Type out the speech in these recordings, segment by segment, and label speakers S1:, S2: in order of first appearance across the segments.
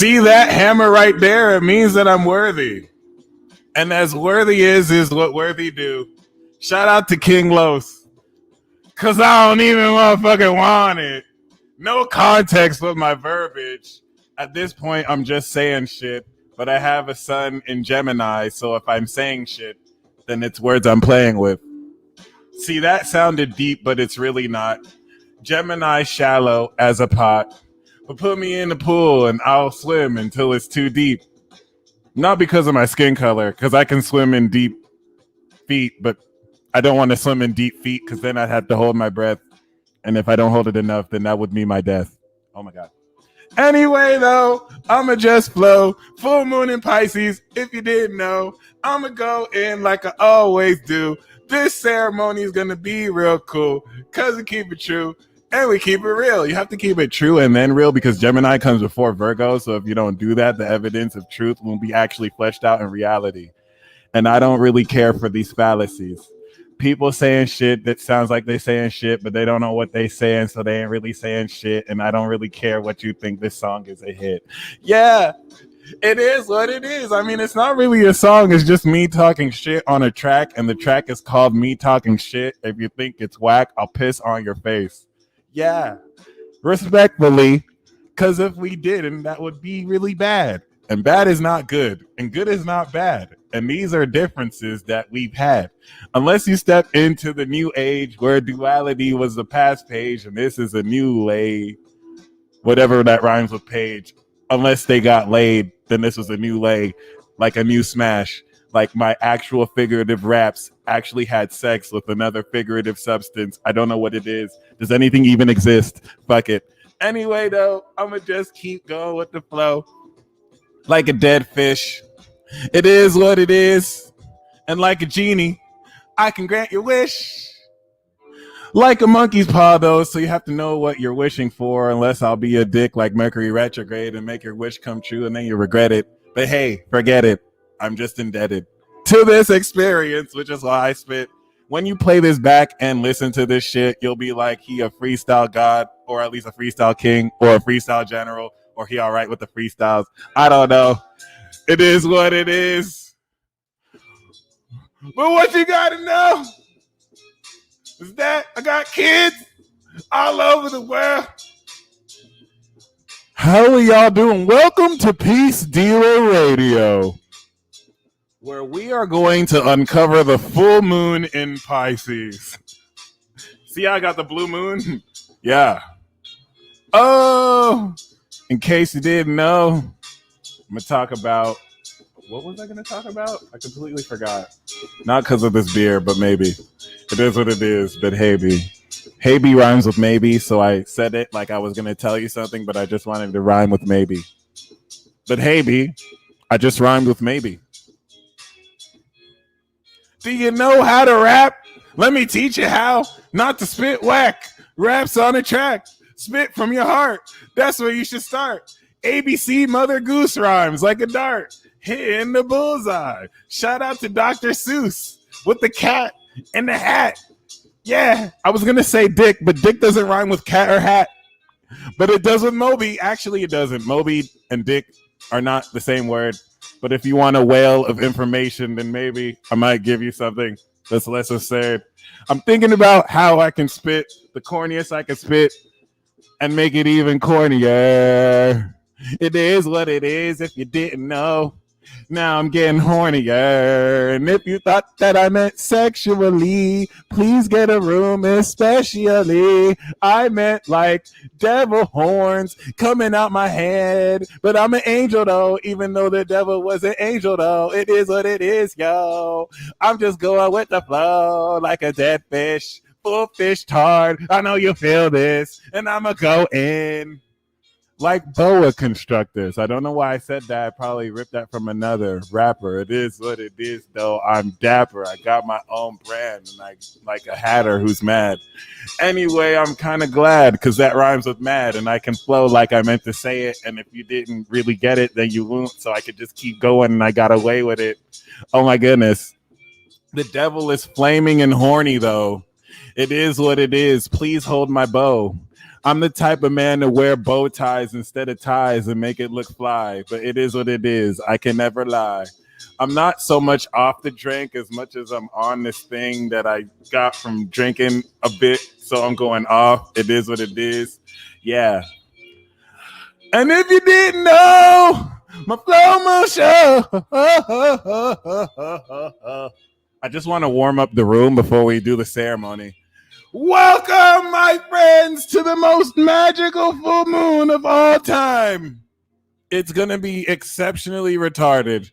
S1: See that hammer right there? It means that I'm worthy. And as worthy is what worthy do. Shout out to King Los. Cause I don't even motherfucking want it. No context with my verbiage. At this point, I'm just saying shit. But I have a son in Gemini, so if I'm saying shit, then it's words I'm playing with. See, that sounded deep, but it's really not. Gemini shallow as a pot. But put me in the pool and I'll swim until it's too deep. Not because of my skin color, because I can swim in deep feet, but I don't want to swim in deep feet because then I'd have to hold my breath. And if I don't hold it enough, then that would mean my death. Oh my God. Anyway, though, I'ma just flow. Full moon in Pisces. If you didn't know, I'ma go in like I always do. This ceremony is gonna be real cool because we keep it true and we keep it real. You have to keep it true and then real because Gemini comes before Virgo. So if you don't do that, the evidence of truth won't be actually fleshed out in reality. And I don't really care for these fallacies. People saying shit that sounds like they saying shit, but they don't know what they saying, so they ain't really saying shit. And I don't really care what you think this song is a hit. Yeah, it is what it is. I mean, it's not really a song. It's just me talking shit on a track, and the track is called Me Talking Shit. If you think it's whack, I'll piss on your face. Yeah, respectfully, because if we didn't, that would be really bad. And bad is not good, and good is not bad. And these are differences that we've had. Unless you step into the new age where duality was the past page and this is a new lay, whatever that rhymes with page. Unless they got laid, then this was a new lay, like a new smash. Like my actual figurative raps actually had sex with another figurative substance. I don't know what it is. Does anything even exist? Fuck it. Anyway, though, I'm going to just keep going with the flow. Like a dead fish. It is what it is. And like a genie, I can grant your wish. Like a monkey's paw, though, so you have to know what you're wishing for, unless I'll be a dick like Mercury retrograde and make your wish come true and then you regret it. But hey, forget it. I'm just indebted to this experience, which is why I spit. When you play this back and listen to this shit, you'll be like, he a freestyle god, or at least a freestyle king, or a freestyle general, or he all right with the freestyles. I don't know. It is what it is. But what you gotta know is that I got kids all over the world. How are y'all doing? Welcome to Peace Dealer Radio, where we are going to uncover the full moon in Pisces. See how I got the blue moon? Yeah. Oh, in case you didn't know, I'm going to talk about, what was I going to talk about? I completely forgot. Not because of this beer, but maybe. It is what it is, but maybe. Haybe rhymes with maybe, so I said it like I was going to tell you something, but I just wanted to rhyme with maybe. But Haybe, I just rhymed with maybe. Do you know how to rap? Let me teach you how not to spit whack. Raps on a track. Spit from your heart. That's where you should start. ABC Mother Goose rhymes like a dart. Hitting the bullseye. Shout out to Dr. Seuss with the cat and the hat. Yeah, I was going to say dick, but dick doesn't rhyme with cat or hat. But it does with Moby. Actually, it doesn't. Moby and dick are not the same word. But if you want a whale of information, then maybe I might give you something that's less absurd. I'm thinking about how I can spit the corniest I can spit and make it even cornier. It is what it is if you didn't know. Now I'm getting hornier. And if you thought that I meant sexually, please get a room especially. I meant like devil horns coming out my head. But I'm an angel though, even though the devil was an angel though. It is what it is, yo. I'm just going with the flow like a dead fish. Full fish tard. I know you feel this. And I'ma go in like boa constructors. I don't know why I said that. I probably ripped that from another rapper. It is what it is, though. I'm dapper. I got my own brand, and I like a hatter who's mad. Anyway, I'm kind of glad because that rhymes with mad, and I can flow like I meant to say it. And if you didn't really get it, then you won't. So I could just keep going, and I got away with it. Oh my goodness. The devil is flaming and horny, though. It is what it is. Please hold my bow. I'm the type of man to wear bow ties instead of ties and make it look fly, but it is what it is. I can never lie. I'm not so much off the drink as much as I'm on this thing that I got from drinking a bit, so I'm going off. It is what it is. Yeah. And if you didn't know, my flow mo show. I just want to warm up the room before we do the ceremony. Welcome, my friends, to the most magical full moon of all time. It's going to be exceptionally retarded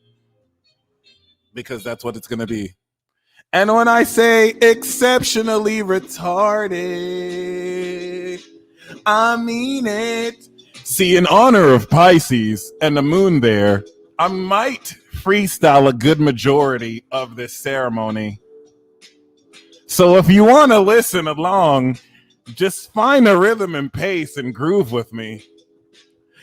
S1: because that's what it's going to be. And when I say exceptionally retarded, I mean it. See, in honor of Pisces and the moon there, I might freestyle a good majority of this ceremony. So if you want to listen along, just find a rhythm and pace and groove with me.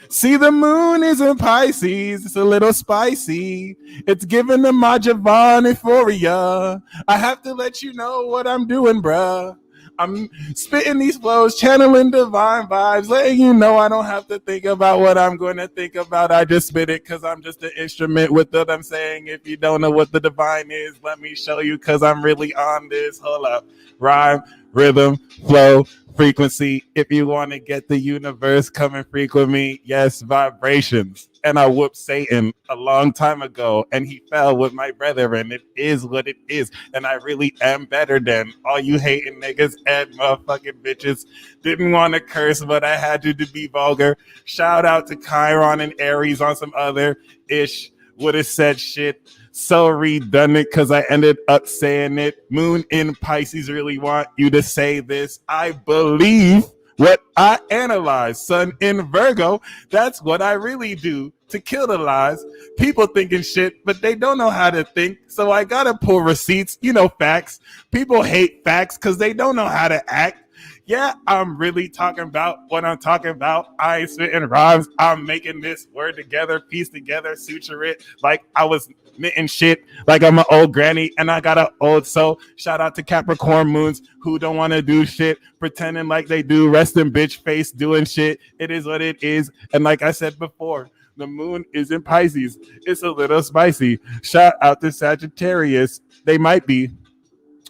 S1: See, the moon is in Pisces. It's a little spicy. It's giving them my Javon euphoria. I have to let you know what I'm doing, bruh. I'm spitting these flows, channeling divine vibes, letting you know I don't have to think about what I'm going to think about. I just spit it because I'm just an instrument with what I'm saying. If you don't know what the divine is, let me show you because I'm really on this. Hold up. Rhyme, rhythm, flow, frequency. If you want to get the universe, come and freak with me. Yes, vibrations. And I whooped Satan a long time ago, and he fell with my brethren. It is what it is, and I really am better than all you hating niggas and motherfucking bitches. Didn't want to curse, but I had to be vulgar. Shout out to Chiron and Aries on some other ish. Would have said shit so redundant because I ended up saying it. Moon in Pisces really want you to say this. I believe what I analyze. Sun in Virgo, that's what I really do to kill the lies. People thinking shit, but they don't know how to think. So I gotta pull receipts, facts. People hate facts because they don't know how to act. Yeah, I'm really talking about what I'm talking about. I ain't spitting rhymes. I'm making this word together, piece together, suture it like I was knitting shit, like I'm an old granny and I got an old soul. Shout out to Capricorn moons who don't want to do shit, pretending like they do, resting bitch face doing shit. It is what it is. And like I said before, the moon is in Pisces. It's a little spicy. Shout out to Sagittarius. They might be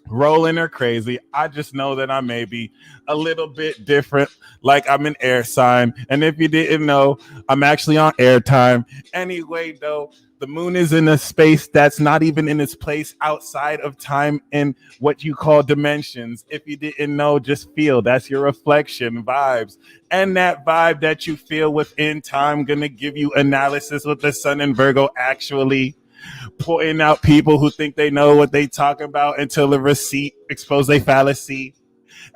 S1: rolling or crazy. I just know that I may be a little bit different, like I'm an air sign. And if you didn't know, I'm actually on airtime. Anyway, though, the moon is in a space that's not even in its place outside of time in what you call dimensions. If you didn't know, just feel that's your reflection vibes. And that vibe that you feel within time gonna give you analysis with the sun in Virgo actually pointing out people who think they know what they talk about until the receipt expose their fallacy.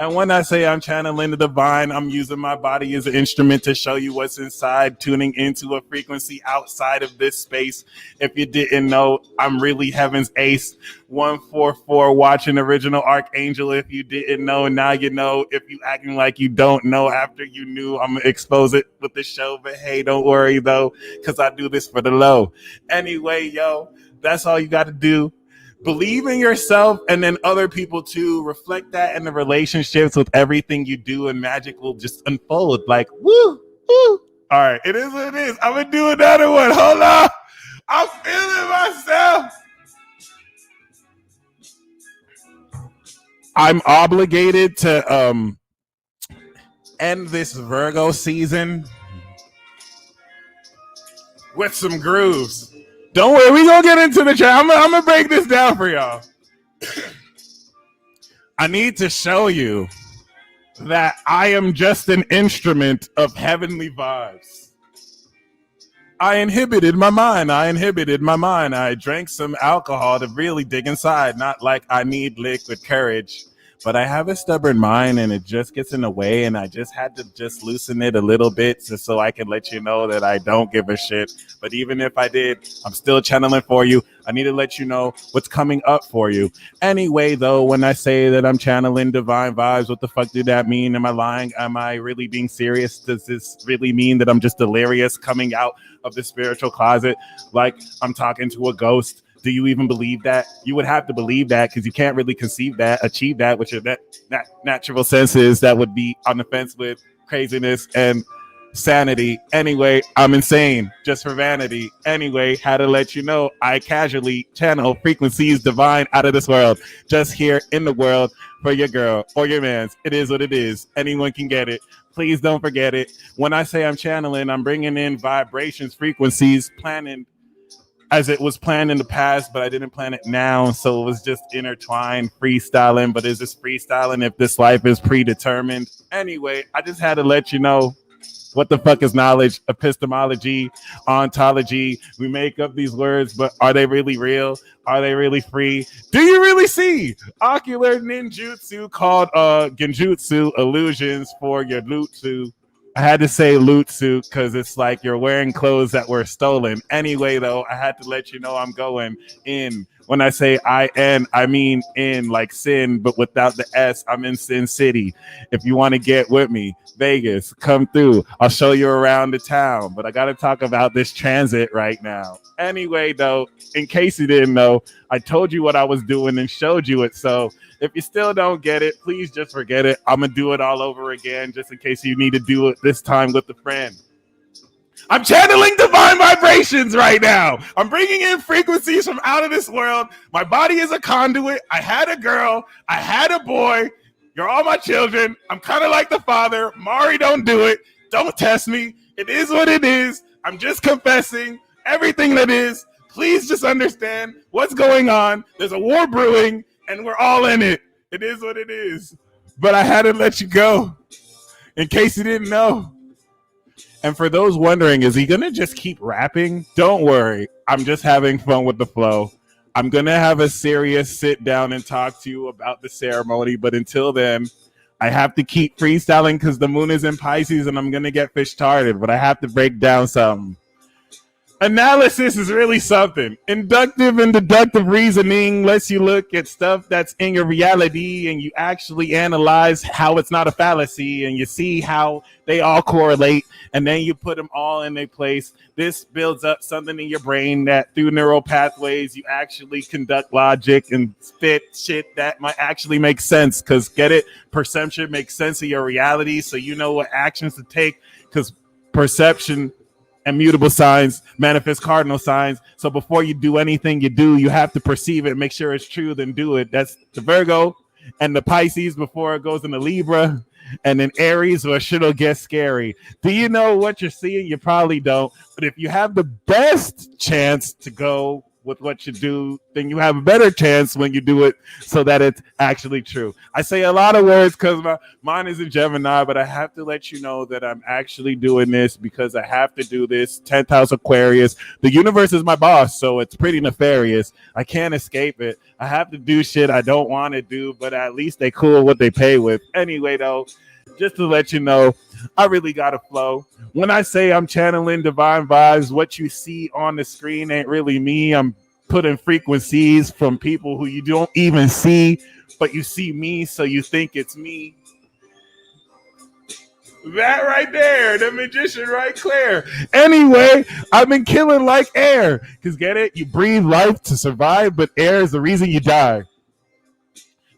S1: And when I say I'm channeling the divine, I'm using my body as an instrument to show you what's inside, tuning into a frequency outside of this space. If you didn't know, I'm really heaven's ace. 144 watching original Archangel. If you didn't know, now you know. If you acting like you don't know after you knew, I'm going to expose it with the show. But hey, don't worry though, because I do this for the low. Anyway, yo, that's all you got to do. Believe in yourself and then other people too. Reflect that in the relationships with everything you do, and magic will just unfold like woo, woo. All right, it is what it is. I'm gonna do another one. Hold on. I'm feeling myself. I'm obligated to end this Virgo season with some grooves. Don't worry, we gonna get into the chat. I'm gonna break this down for y'all. I need to show you that I am just an instrument of heavenly vibes. I inhibited my mind. I drank some alcohol to really dig inside. Not like I need liquid courage, but I have a stubborn mind and it just gets in the way, and I just had to just loosen it a little bit just so I can let you know that I don't give a shit. But even if I did, I'm still channeling for you. I need to let you know what's coming up for you. Anyway, though, when I say that I'm channeling divine vibes, what the fuck did that mean? Am I lying? Am I really being serious? Does this really mean that I'm just delirious coming out of the spiritual closet like I'm talking to a ghost? Do you even believe that? You would have to believe that because you can't really achieve that with your natural senses. That would be on the fence with craziness and sanity. Anyway, I'm insane just for vanity. Anyway, had to let you know I casually channel frequencies divine out of this world, just here in the world for your girl or your man's. It is what it is. Anyone can get it. Please don't forget it. When I say I'm channeling, I'm bringing in vibrations, frequencies, planning as it was planned in the past, but I didn't plan it now. So it was just intertwined, freestyling. But is this freestyling if this life is predetermined? Anyway, I just had to let you know what the fuck is knowledge, epistemology, ontology. We make up these words, but are they really real? Are they really free? Do you really see ocular ninjutsu called genjutsu illusions for your lutsu? I had to say lutsu because it's like you're wearing clothes that were stolen. Anyway, though, I had to let you know I'm going in. When I say I mean in like sin, but without the S. I'm in Sin City. If you want to get with me, Vegas, come through. I'll show you around the town. But I got to talk about this transit right now. Anyway, though, in case you didn't know, I told you what I was doing and showed you it. So if you still don't get it, please just forget it. I'm going to do it all over again just in case you need to do it this time with a friend. I'm channeling divine vibrations right now. I'm bringing in frequencies from out of this world. My body is a conduit. I had a girl. I had a boy. You're all my children. I'm kind of like the father. Mari, don't do it. Don't test me. It is what it is. I'm just confessing everything that is. Please just understand what's going on. There's a war brewing, and we're all in it. It is what it is. But I had to let you go in case you didn't know. And for those wondering, is he going to just keep rapping? Don't worry. I'm just having fun with the flow. I'm going to have a serious sit down and talk to you about the ceremony. But until then, I have to keep freestyling because the moon is in Pisces and I'm going to get fish-tarded. But I have to break down something. Analysis is really something. Inductive and deductive reasoning lets you look at stuff that's in your reality and you actually analyze how it's not a fallacy and you see how they all correlate and then you put them all in their place. This builds up something in your brain that through neural pathways you actually conduct logic and spit shit that might actually make sense because get it? Perception makes sense of your reality so you know what actions to take because perception and mutable signs manifest cardinal signs. So before you do anything you do, you have to perceive it, make sure it's true, then do it. That's the Virgo and the Pisces before it goes into Libra and then Aries where shit'll get scary. Do you know what you're seeing? You probably don't. But if you have the best chance to go with what you do, then you have a better chance when you do it so that it's actually true. I say a lot of words because mine is in Gemini, but I have to let you know that I'm actually doing this because I have to do this. 10th house Aquarius. The universe is my boss, so it's pretty nefarious. I can't escape it. I have to do shit I don't want to do, but at least they cool what they pay with. Anyway, though, just to let you know, I really got to flow. When I say I'm channeling divine vibes, what you see on the screen ain't really me. I'm putting frequencies from people who you don't even see, but you see me, so you think it's me. That right there, the magician right there. Anyway, I've been killing like air. Because get it? You breathe life to survive, but air is the reason you die.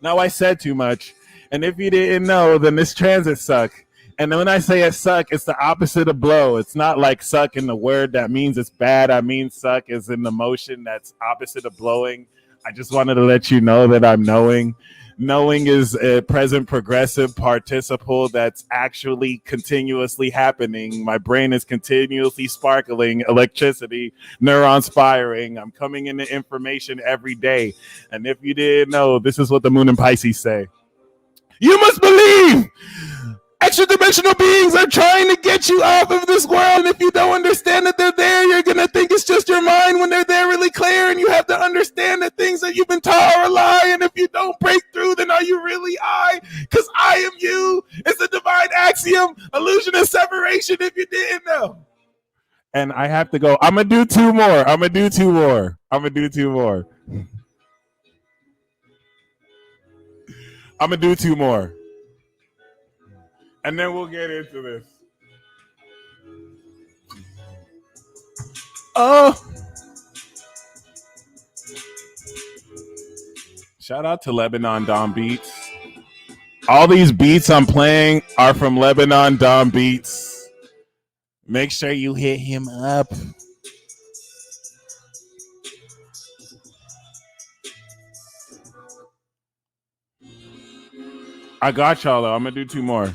S1: Now I said too much. And if you didn't know, then this transit suck. And when I say it suck, it's the opposite of blow. It's not like suck in the word that means it's bad. I mean suck is in the motion that's opposite of blowing. I just wanted to let you know that I'm knowing. Knowing is a present progressive participle that's actually continuously happening. My brain is continuously sparkling, electricity, neurons firing. I'm coming into information every day. And if you didn't know, this is what the moon and Pisces say. You must believe! Extra dimensional beings are trying to get you off of this world, and if you don't understand that they're there, you're gonna think it's just your mind when they're there really clear, and you have to understand that things that you've been taught are a lie, and if you don't break through, then are you really I? Because I am you. It's a divine axiom, illusion of separation, if you didn't know. And I have to go. I'm gonna do two more. And then we'll get into this. Oh, shout out to Lebanon Dom Beats. All these beats I'm playing are from Lebanon Dom Beats. Make sure you hit him up. I got y'all though. I'm gonna do 2 more.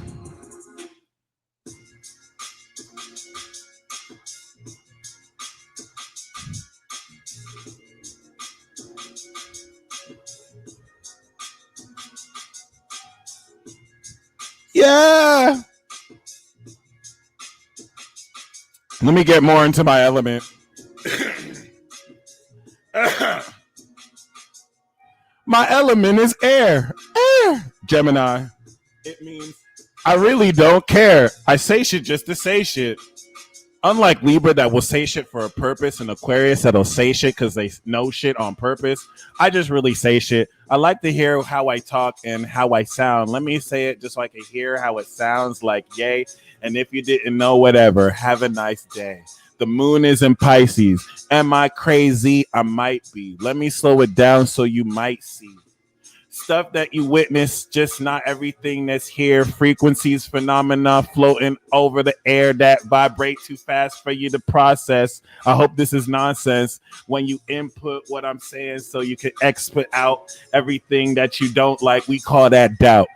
S1: Yeah. Let me get more into my element. My element is air. Air. Gemini. It means I really don't care. I say shit just to say shit. Unlike Libra that will say shit for a purpose and Aquarius that'll say shit because they know shit on purpose, I just really say shit. I like to hear how I talk and how I sound. Let me say it just so I can hear how it sounds like yay. And if you didn't know, whatever, have a nice day. The moon is in Pisces. Am I crazy? I might be. Let me slow it down so you might see. Stuff that you witness, just not everything that's here. Frequencies, phenomena floating over the air that vibrate too fast for you to process. I hope this is nonsense when you input what I'm saying so you can export out everything that you don't like. We call that doubt.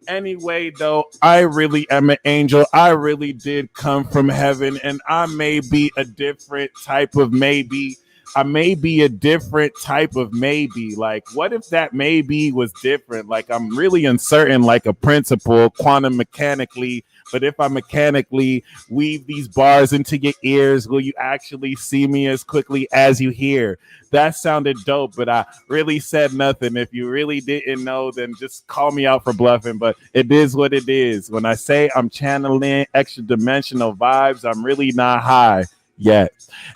S1: Anyway, though, I really am an angel. I really did come from heaven, and I may be a different type of maybe. I may be a different type of maybe. Like, what if that maybe was different? Like, I'm really uncertain, like a principle, quantum mechanically. But if I mechanically weave these bars into your ears, will you actually see me as quickly as you hear? That sounded dope, but I really said nothing. If you really didn't know, then just call me out for bluffing. But it is what it is. When I say I'm channeling extra dimensional vibes, I'm really not high yet.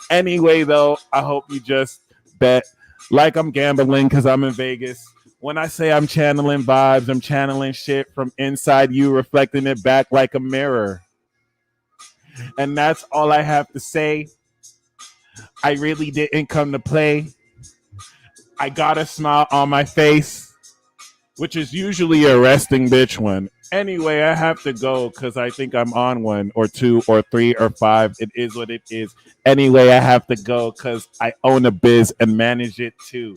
S1: Anyway, though, I hope you just bet like I'm gambling because I'm in Vegas. When I say I'm channeling vibes, I'm channeling shit from inside you, reflecting it back like a mirror. And that's all I have to say. I really didn't come to play. I got a smile on my face, which is usually a resting bitch one. Anyway, I have to go because I think I'm on 1 or 2 or 3 or 5. It is what it is. Anyway, I have to go because I own a biz and manage it too.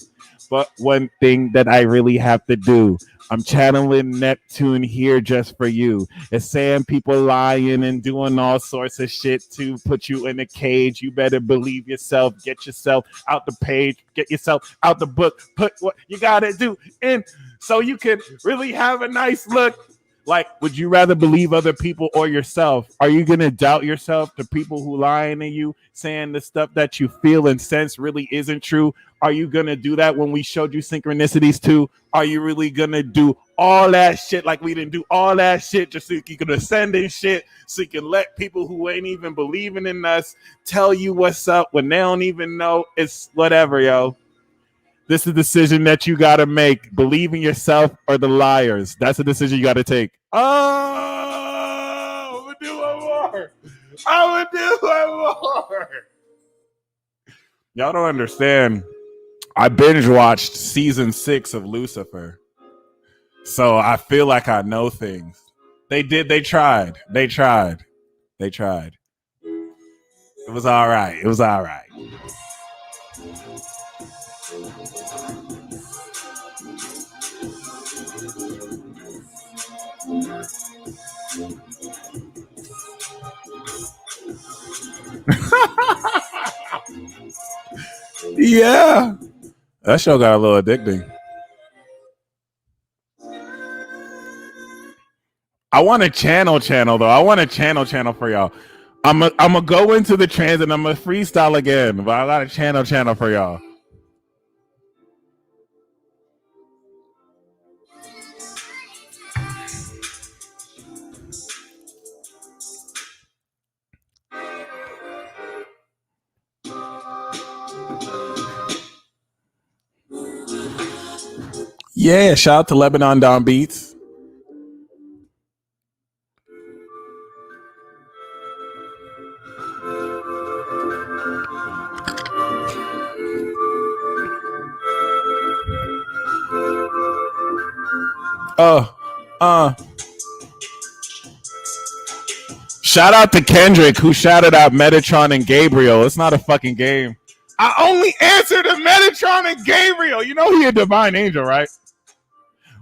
S1: But one thing that I really have to do, I'm channeling Neptune here just for you. It's saying people lying and doing all sorts of shit to put you in a cage. You better believe yourself. Get yourself out the page. Get yourself out the book. Put what you got to do in so you can really have a nice look. Like, would you rather believe other people or yourself? Are you going to doubt yourself? The people who lying to you, saying the stuff that you feel and sense really isn't true? Are you going to do that when we showed you synchronicities too? Are you really going to do all that shit like we didn't do all that shit just so you can ascend in shit so you can let people who ain't even believing in us tell you what's up when they don't even know? It's whatever, yo. This is a decision that you got to make. Believe in yourself or the liars. That's a decision you got to take. Oh, I'm going to do one more. I'm going to do one more. Y'all don't understand. I binge watched season 6 of Lucifer. So I feel like I know things. They did. They tried. They tried. They tried. It was all right. It was all right. Yeah. That show got a little addicting. I want a channel though. I want a channel for y'all. I'm gonna go into the trans and I'm gonna freestyle again, but I got a channel for y'all. Yeah, shout out to Lebanon Down Beats. Oh, Uh, Shout out to Kendrick who shouted out Metatron and Gabriel. It's not a fucking game. I only answered to Metatron and Gabriel. You know he a divine angel, right?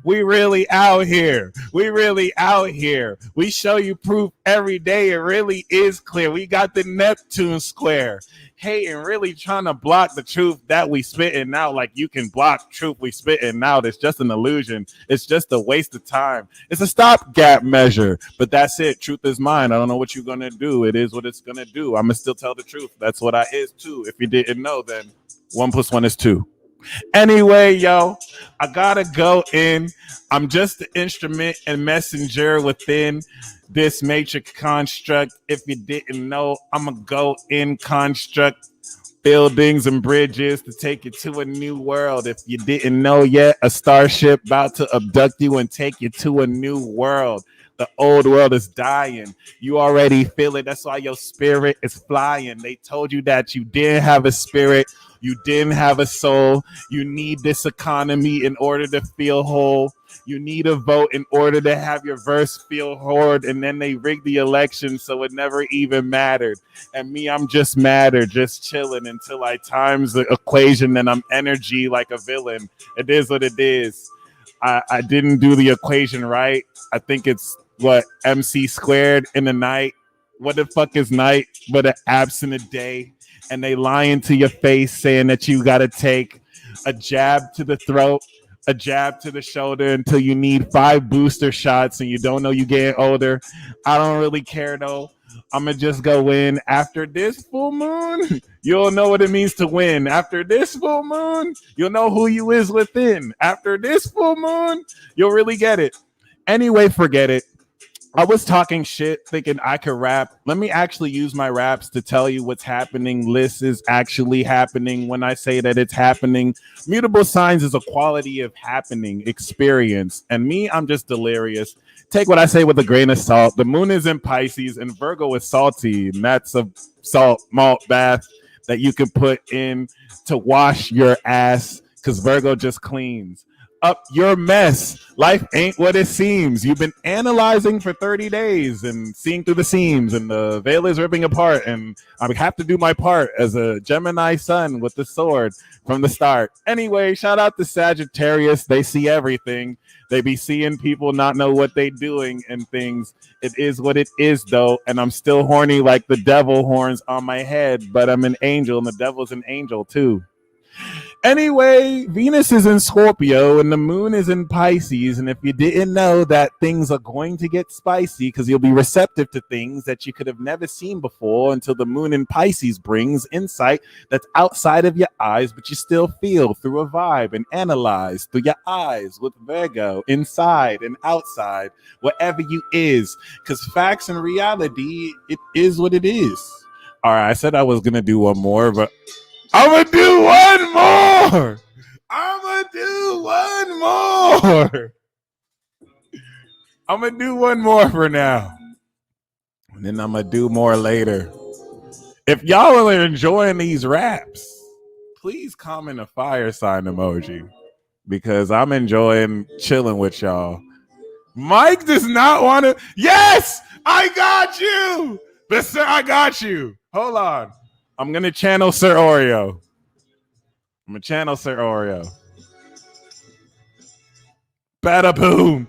S1: We really out here. We really out here. We show you proof every day. It really is clear. We got the Neptune square. Hating, really trying to block the truth that we spitting out. Like you can block truth we spitting out. It's just an illusion. It's just a waste of time. It's a stopgap measure. But that's it. Truth is mine. I don't know what you're gonna do. It is what it's gonna do. I'ma still tell the truth. That's what I is too. If you didn't know, then 1+1 is 2. Anyway, yo, I gotta go in. I'm just the instrument and messenger within this matrix construct. If you didn't know, I'm gonna go in construct buildings and bridges to take you to a new world. If you didn't know yet, a starship about to abduct you and take you to a new world. The old world is dying. You already feel it. That's why your spirit is flying. They told you that you didn't have a spirit. You didn't have a soul. You need this economy in order to feel whole. You need a vote in order to have your verse feel heard. And then they rigged the election so it never even mattered. And me, I'm just matter, just chilling until I times the equation and I'm energy like a villain. It is what it is. I didn't do the equation right. I think it's what MC squared in the night. What the fuck is night but an absent day? And they lying to your face saying that you got to take a jab to the throat, a jab to the shoulder until you need 5 booster shots and you don't know you getting older. I don't really care though. I'm going to just go in. After this full moon, you'll know what it means to win. After this full moon, you'll know who you is within. After this full moon, you'll really get it. Anyway, forget it. I was talking shit thinking I could rap. Let me actually use my raps to tell you what's happening. This is actually happening when I say that it's happening. Mutable signs is a quality of happening experience. And me, I'm just delirious. Take what I say with a grain of salt. The moon is in Pisces and Virgo is salty. And that's a salt malt bath that you can put in to wash your ass because Virgo just cleans up your mess. Life ain't what it seems. You've been analyzing for 30 days and seeing through the seams, and the veil is ripping apart. And I have to do my part as a Gemini sun with the sword from the start. Anyway, shout out to Sagittarius. They see everything. They be seeing people not know what they doing and things. It is what it is, though. And I'm still horny like the devil horns on my head, but I'm an angel, and the devil's an angel, too. Anyway, Venus is in Scorpio and the moon is in Pisces. And if you didn't know that things are going to get spicy because you'll be receptive to things that you could have never seen before until the moon in Pisces brings insight that's outside of your eyes, but you still feel through a vibe and analyze through your eyes with Virgo inside and outside, wherever you is. Because facts and reality, it is what it is. All right, I said I was going to do one more, but I'm going to do one more. I'm going to do one more. I'm going to do one more for now. And then I'm going to do more later. If y'all are enjoying these raps, please comment a fire sign emoji because I'm enjoying chilling with y'all. Mike does not want to. Yes, I got you. I got you. Hold on. I'm going to channel Sir Oreo. I'm going to channel Sir Oreo. Bada boom.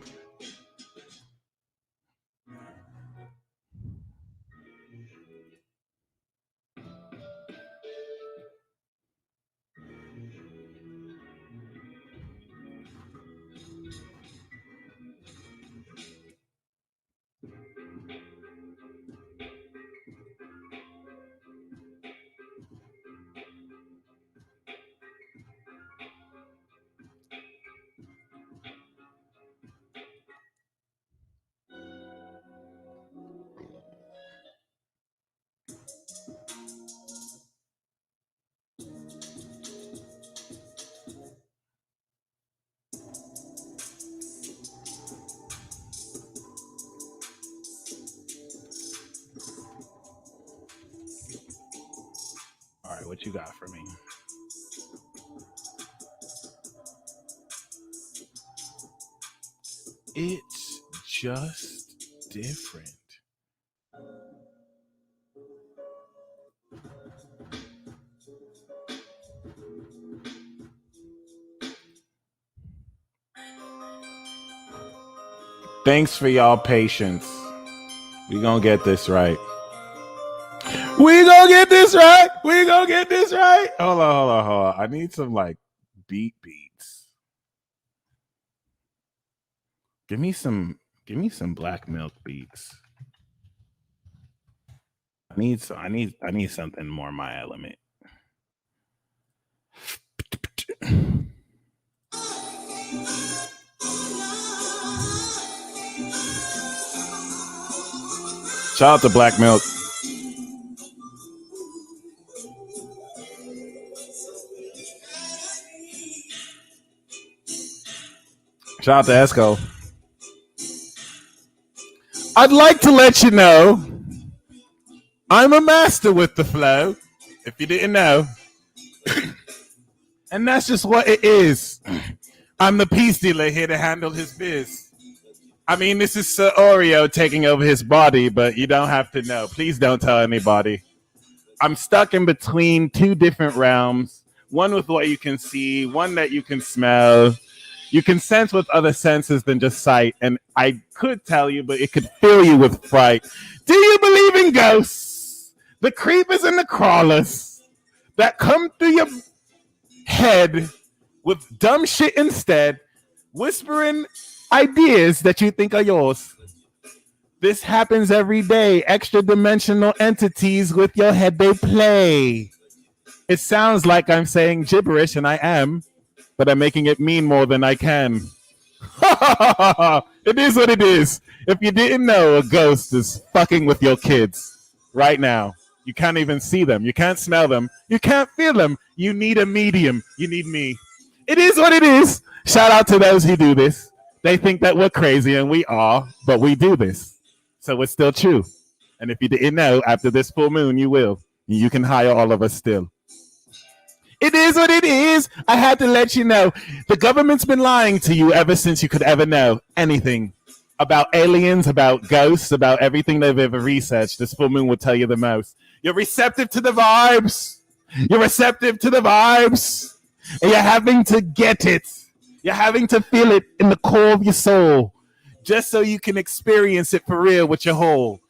S1: All right, what you got for me? It just different. Thanks for y'all patience. We gonna get this right. We gonna get this right. We gonna get this right. Hold on. I need some like beats. Give me some black milk beats. I need something more my element. Shout out to Black Milk. Shout out to Esco. I'd like to let you know I'm a master with the flow, if you didn't know. And that's just what it is. I'm the peace dealer here to handle his biz. I mean, this is Sir Oreo taking over his body, but you don't have to know. Please don't tell anybody. I'm stuck in between two different realms. One with what you can see, one that you can smell. You can sense with other senses than just sight. And I could tell you, but it could fill you with fright. Do you believe in ghosts? The creepers and the crawlers that come through your head with dumb shit instead, whispering ideas that you think are yours. This happens every day. Extra dimensional entities with your head, they play. It sounds like I'm saying gibberish, and I am, but I'm making it mean more than I can. It is what it is. If you didn't know, a ghost is fucking with your kids right now. You can't even see them. You can't smell them. You can't feel them. You need a medium. You need me. It is what it is. Shout out to those who do this. They think that we're crazy, and we are, but we do this. So it's still true. And if you didn't know, after this full moon, you will. You can hire all of us still. It is what it is. I had to let you know. The government's been lying to you ever since you could ever know anything about aliens, about ghosts, about everything they've ever researched. This full moon will tell you the most. You're receptive to the vibes. You're receptive to the vibes. And you're having to get it. You're having to feel it in the core of your soul just so you can experience it for real with your whole.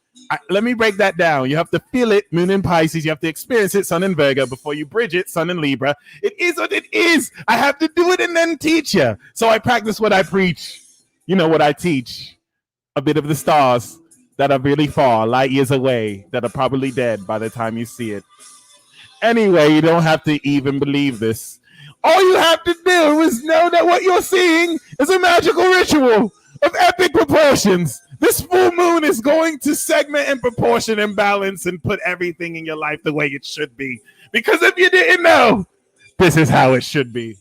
S1: Let me break that down. You have to feel it, moon in Pisces. You have to experience it, sun in Virgo, before you bridge it, sun in Libra. It is what it is. I have to do it and then teach you. So I practice what I preach. You know what I teach. A bit of the stars that are really far, light years away, that are probably dead by the time you see it. Anyway, you don't have to even believe this. All you have to do is know that what you're seeing is a magical ritual of epic proportions. This full moon is going to segment and proportion and balance and put everything in your life the way it should be. Because if you didn't know, this is how it should be.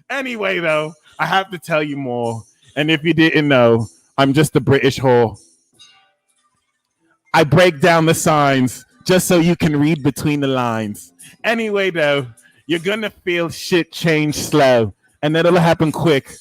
S1: Anyway, though, I have to tell you more. And if you didn't know, I'm just a British whore. I break down the signs just so you can read between the lines. Anyway, though, you're going to feel shit change slow. And that'll happen quick,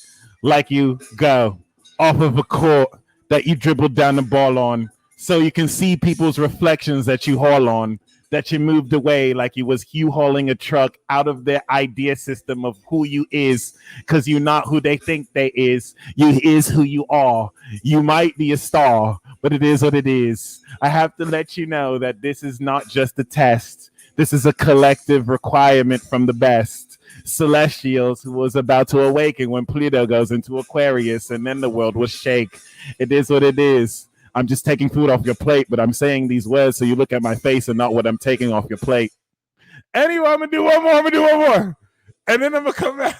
S1: like you go off of a court that you dribbled down the ball on, so you can see people's reflections that you haul on, that you moved away like you was Hugh hauling a truck out of their idea system of who you is, because you're not who they think they is. You is who you are. You might be a star, but it is what it is. I have to let you know that this is not just a test. This is a collective requirement from the best celestials who was about to awaken when Pluto goes into Aquarius, and then the world will shake. It is what it is. I'm just taking food off your plate, but I'm saying these words so you look at my face and not what I'm taking off your plate. Anyway, I'm going to do one more. And then I'm going to come back.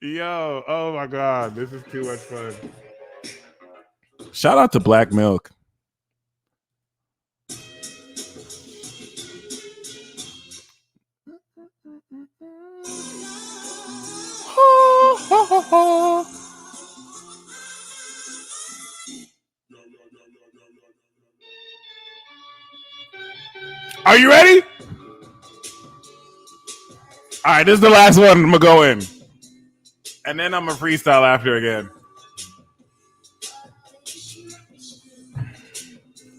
S1: Yo, oh my God, this is too much fun. Shout out to Black Milk. Are you ready? All right, this is the last one. I'm going to go in. And then I'm a freestyle after again.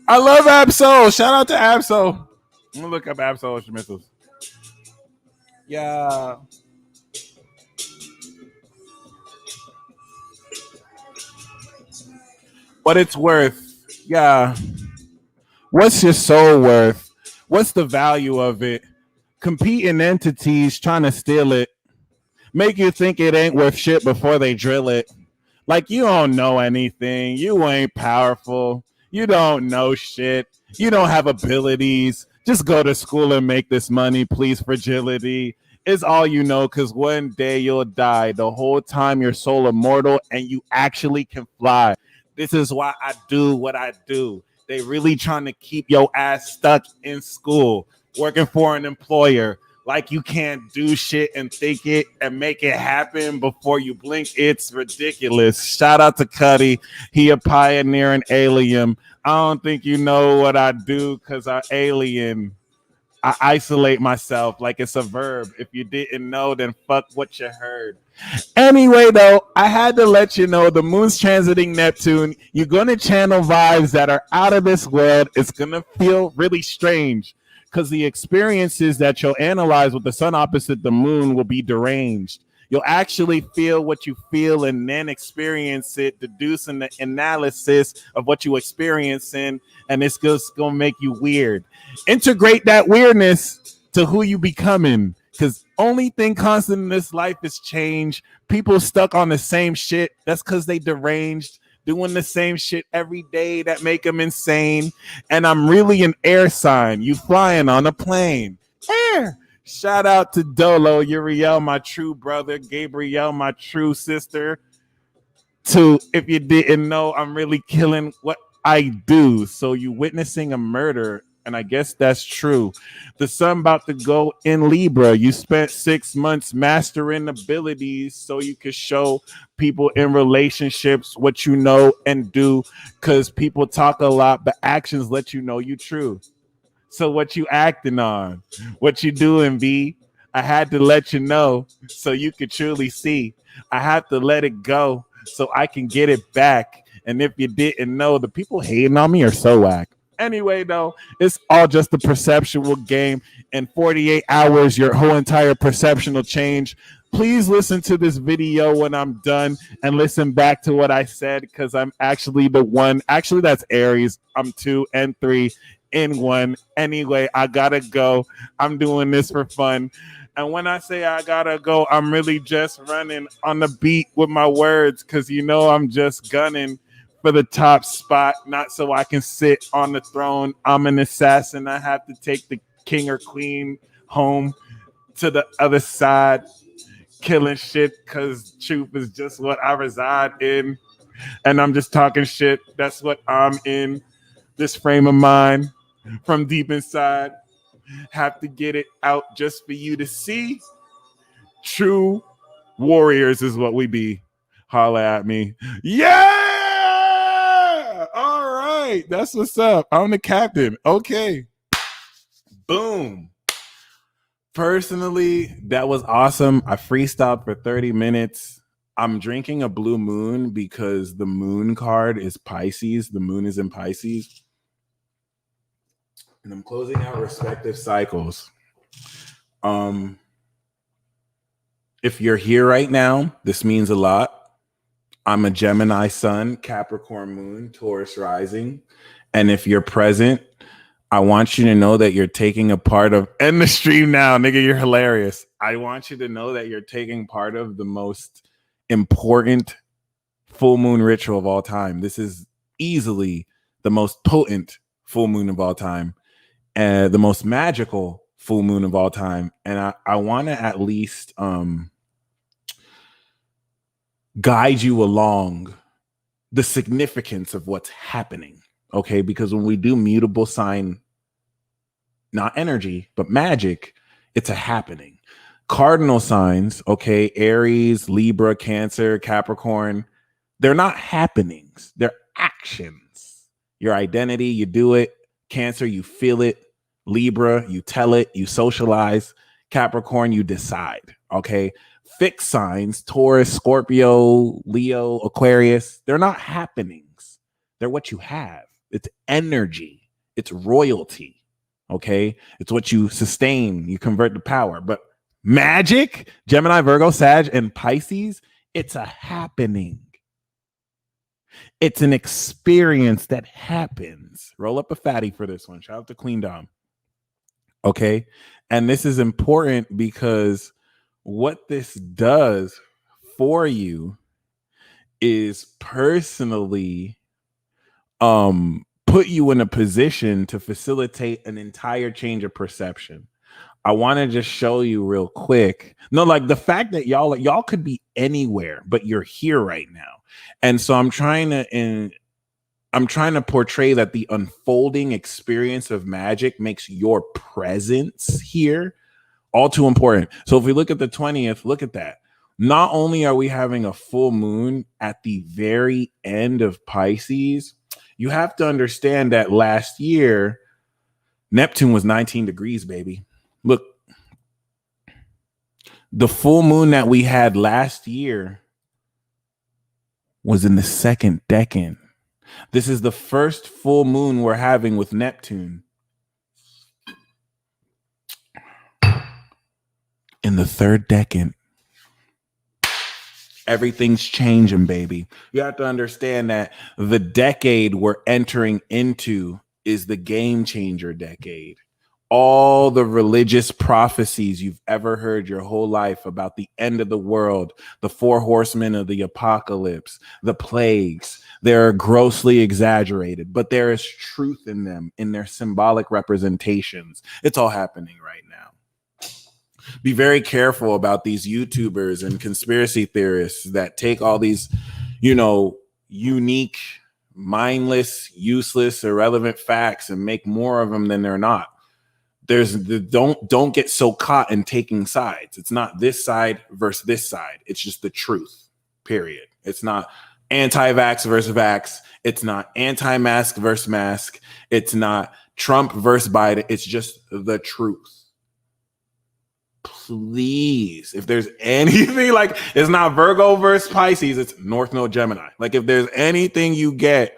S1: I love Absol. Shout out to Absol. I'm gonna look up Absol instrumentals. Yeah. What it's worth. Yeah. What's your soul worth? What's the value of it? Competing entities trying to steal it. Make you think it ain't worth shit before they drill it. Like you don't know anything. You ain't powerful. You don't know shit. You don't have abilities. Just go to school and make this money, please. Fragility is all you know, because one day you'll die. The whole time you're soul immortal and you actually can fly. This is why I do what I do. They really trying to keep your ass stuck in school, working for an employer, like you can't do shit and think it and make it happen before you blink. It's ridiculous. Shout out to Cuddy. He a pioneer and alien. I don't think you know what I do because I'm alien. I isolate myself like it's a verb. If you didn't know, then fuck what you heard. Anyway, though, I had to let you know the moon's transiting Neptune. You're going to channel vibes that are out of this world. It's going to feel really strange because the experiences that you'll analyze with the sun opposite the moon will be deranged. You'll actually feel what you feel and then experience it, deducing the analysis of what you experiencing, and it's just going to make you weird. Integrate that weirdness to who you becoming, because only thing constant in this life is change. People stuck on the same shit. That's because they deranged, doing the same shit every day that make them insane. And I'm really an air sign. You flying on a plane. Air. Shout out to Dolo, Uriel, my true brother, Gabrielle, my true sister. To, if you didn't know, I'm really killing what I do. So you witnessing a murder, and I guess that's true. The sun about to go in Libra. You spent 6 months mastering abilities so you could show people in relationships what you know and do, because people talk a lot, but actions let you know you true. So what you acting on? What you doing, B? I had to let you know so you could truly see. I have to let it go so I can get it back. And if you didn't know, the people hating on me are so whack. Anyway, though, it's all just a perceptual game. In 48 hours, your whole entire perception will change. Please listen to this video when I'm done and listen back to what I said, because I'm actually the one. Actually, that's Aries. I'm 2 and 3 in 1. Anyway, I gotta go. I'm doing this for fun. And when I say I gotta go, I'm really just running on the beat with my words, because you know I'm just gunning for the top spot, not so I can sit on the throne. I'm an assassin. I have to take the king or queen home to the other side, killing shit, because truth is just what I reside in. And I'm just talking shit. That's what I'm in. This frame of mind from deep inside. Have to get it out just for you to see. True warriors is what we be. Holla at me. Yeah! All right. That's what's up. I'm the captain. Okay. Boom. Personally, that was awesome. I freestyled for 30 minutes. I'm drinking a blue moon because the moon card is Pisces. The moon is in Pisces. And I'm closing out respective cycles. If you're here right now, this means a lot. I'm a Gemini sun, Capricorn moon, Taurus rising. And if you're present, I want you to know that you're taking a part of, end the stream now, nigga, you're hilarious. I want you to know that you're taking part of the most important full moon ritual of all time. This is easily the most potent full moon of all time, and the most magical full moon of all time. And I want to at least guide you along the significance of what's happening. Okay, because when we do mutable sign, not energy, but magic, it's a happening. Cardinal signs, okay, Aries, Libra, Cancer, Capricorn, they're not happenings, they're actions. Your identity, you do it. Cancer, you feel it. Libra, you tell it, you socialize. Capricorn, you decide. Okay, fixed signs, Taurus, Scorpio, Leo, Aquarius, they're not happenings. They're what you have. It's energy. It's royalty. Okay. It's what you sustain. You convert to power. But magic, Gemini, Virgo, Sag, and Pisces, it's a happening. It's an experience that happens. Roll up a fatty for this one. Shout out to Queen Dom. Okay. And this is important because what this does for you is personally put you in a position to facilitate an entire change of perception. I want to just show you real quick. No, like the fact that y'all could be anywhere, but you're here right now. And so I'm trying to portray that the unfolding experience of magic makes your presence here all too important. So if we look at the 20th, look at that. Not only are we having a full moon at the very end of Pisces, you have to understand that last year, Neptune was 19 degrees, baby. Look, the full moon that we had last year was in the second decan. This is the first full moon we're having with Neptune in the third decan. Everything's changing, baby. You have to understand that the decade we're entering into is the game changer decade. All the religious prophecies you've ever heard your whole life about the end of the world, the 4 horsemen of the apocalypse, the plagues, they're grossly exaggerated, but there is truth in them, in their symbolic representations. It's all happening right now. Be very careful about these YouTubers and conspiracy theorists that take all these, unique, mindless, useless, irrelevant facts and make more of them than they're not. Don't get so caught in taking sides. It's not this side versus this side. It's just the truth, period. It's not anti-vax versus vax. It's not anti-mask versus mask. It's not Trump versus Biden. It's just the truth. Please, if there's anything, like, it's not Virgo versus Pisces, it's North Node Gemini. Like, if there's anything you get,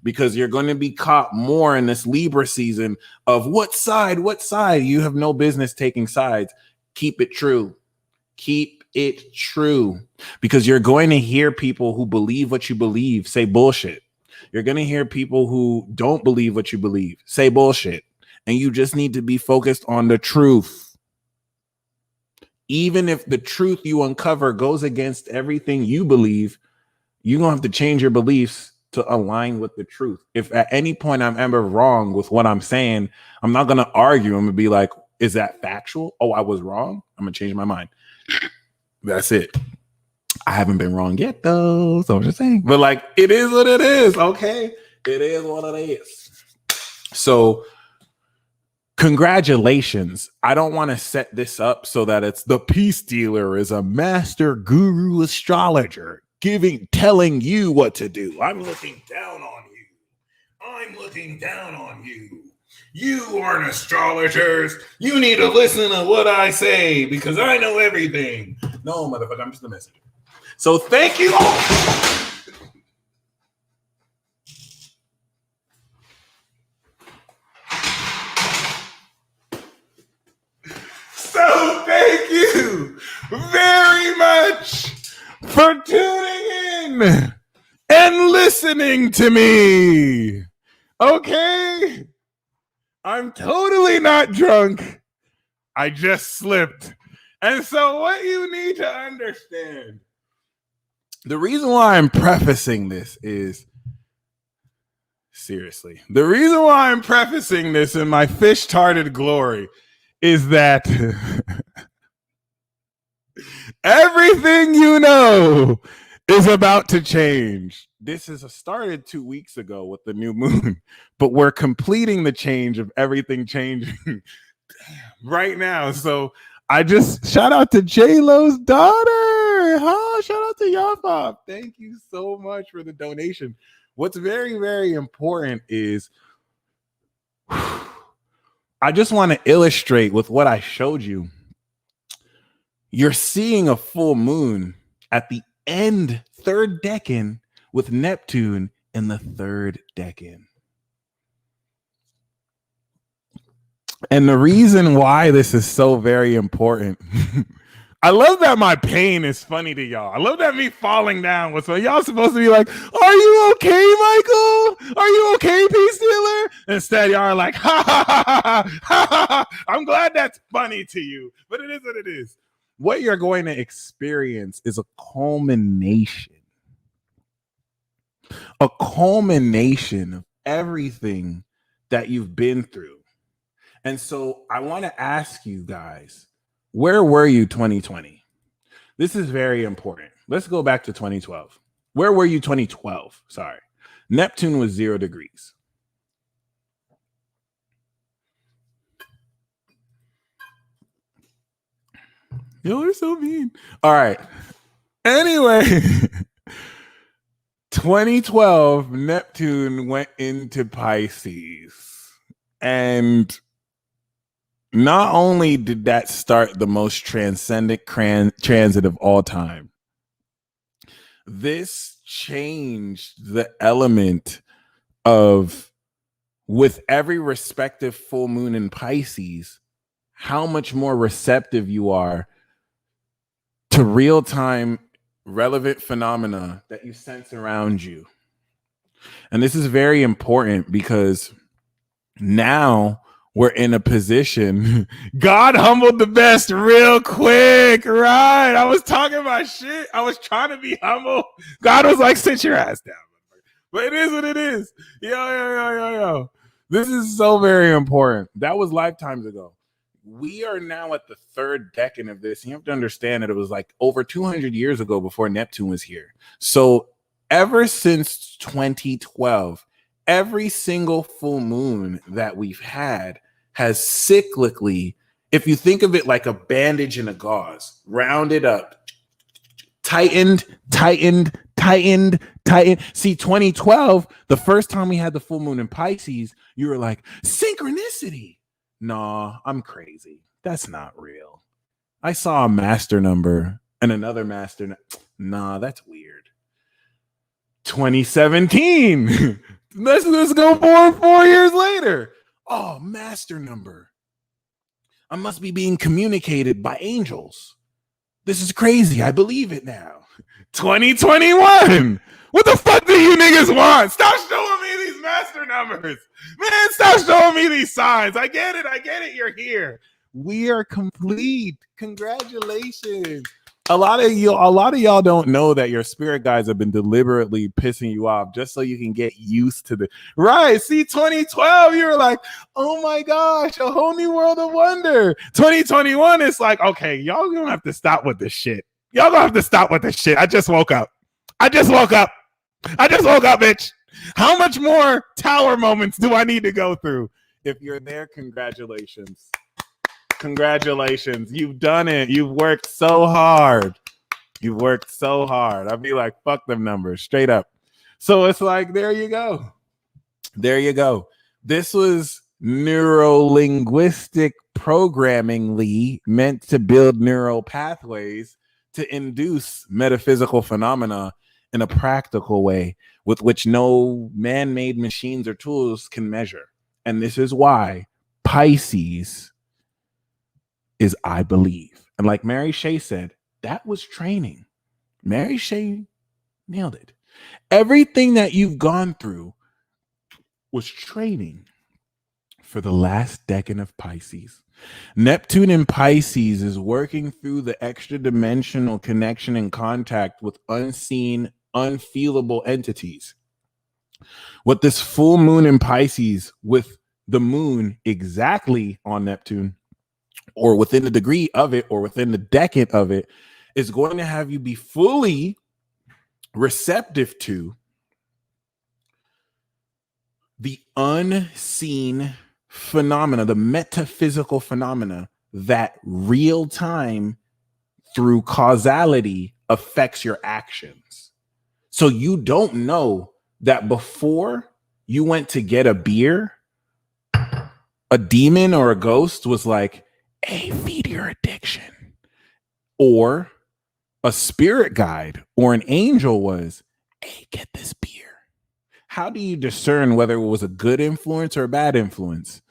S1: because you're going to be caught more in this Libra season of what side, you have no business taking sides. Keep it true. Keep it true, because you're going to hear people who believe what you believe say bullshit. You're going to hear people who don't believe what you believe say bullshit. And you just need to be focused on the truth. Even if the truth you uncover goes against everything you believe, you're going to have to change your beliefs to align with the truth. If at any point I'm ever wrong with what I'm saying, I'm not going to argue. I'm going to be like, is that factual? Oh, I was wrong. I'm going to change my mind. That's it. I haven't been wrong yet, though. So I'm just saying. But like, it is what it is. Okay. It is what it is. So congratulations. I don't want to set this up so that it's the peace dealer is a master guru astrologer telling you what to do. I'm looking down on you. You aren't astrologers. You need to listen to what I say because I know everything. No, motherfucker, I'm just a messenger. So thank you all. So thank you very much for tuning in and listening to me. Okay? I'm totally not drunk. I just slipped. And so what you need to understand, the reason why I'm prefacing this is, seriously, the reason why I'm prefacing this in my fish-tarded glory is that everything you know is about to change. This has started 2 weeks ago with the new moon, but we're completing the change of everything changing right now. So I just shout out to J-Lo's daughter. Huh? Shout out to Yafa. Thank you so much for the donation. What's very, very important is I just want to illustrate with what I showed you You're seeing a full moon at the end, third decan, with Neptune in the third decan. And the reason why this is so very important, I love that my pain is funny to y'all. I love that me falling down was funny. Y'all supposed to be like, "Are you okay, Michael? Are you okay, Peace Dealer?" Instead, y'all are like, "Ha ha ha ha ha ha ha." I'm glad that's funny to you, but it is what it is. What you're going to experience is a culmination of everything that you've been through. And so I want to ask you guys, where were you 2020? This is very important. Let's go back to 2012. Where were you 2012? Sorry. Neptune was 0 degrees. Yo, you're so mean. All right. Anyway, 2012, Neptune went into Pisces. And not only did that start the most transcendent transit of all time, this changed the element of, with every respective full moon in Pisces, how much more receptive you are to real-time relevant phenomena that you sense around you. And this is very important because now we're in a position. God humbled the best real quick, right? I was talking about shit. I was trying to be humble. God was like, sit your ass down. But it is what it is. Yo. This is so very important. That was lifetimes ago. We are now at the third decan of this. You have to understand that it was like over 200 years ago before Neptune was here. So ever since 2012, every single full moon that we've had has cyclically, if you think of it like a bandage in a gauze, rounded up, tightened. See, 2012, the first time we had the full moon in Pisces, you were like, synchronicity. Nah, I'm crazy. That's not real. I saw a master number and another master. Nah, that's weird. 2017. Let's go 4 years later. Oh, master number. I must be being communicated by angels. This is crazy. I believe it now. 2021. What the fuck do you niggas want? Stop showing me these master numbers. Man, stop showing me these signs. I get it. You're here. We are complete. Congratulations. A lot of y'all don't know that your spirit guides have been deliberately pissing you off just so you can get used to the right. See, 2012, you were like, oh my gosh, a whole new world of wonder. 2021, it's like, okay, y'all gonna have to stop with this shit. Y'all gonna have to stop with this shit. I just woke up, bitch. How much more tower moments do I need to go through? If you're there, congratulations. Congratulations. You've done it. You've worked so hard. I'd be like, fuck them numbers, straight up. So it's like, there you go. This was neuro-linguistic programmingly meant to build neural pathways to induce metaphysical phenomena in a practical way with which no man-made machines or tools can measure. And this is why Pisces is I believe. And like Mary Shea said, that was training. Mary Shea nailed it. Everything that you've gone through was training for the last decan of Pisces. Neptune in Pisces is working through the extra dimensional connection and contact with unseen, unfeelable entities. What this full moon in Pisces with the moon exactly on Neptune, or within the degree of it, or within the decan of it, is going to have you be fully receptive to the unseen phenomena, the metaphysical phenomena that real time through causality affects your actions. So you don't know that before you went to get a beer, a demon or a ghost was like, hey, feed your addiction. or a spirit guide or an angel was, hey, get this beer. How do you discern whether it was a good influence or a bad influence?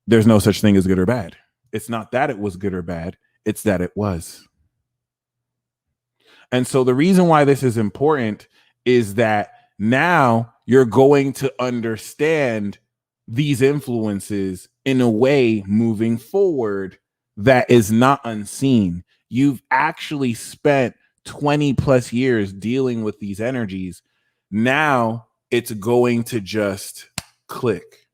S1: There's no such thing as good or bad. It's not that it was good or bad, it's that it was. And so the reason why this is important is that now you're going to understand these influences in a way moving forward that is not unseen. You've actually spent 20 plus years dealing with these energies. Now it's going to just click.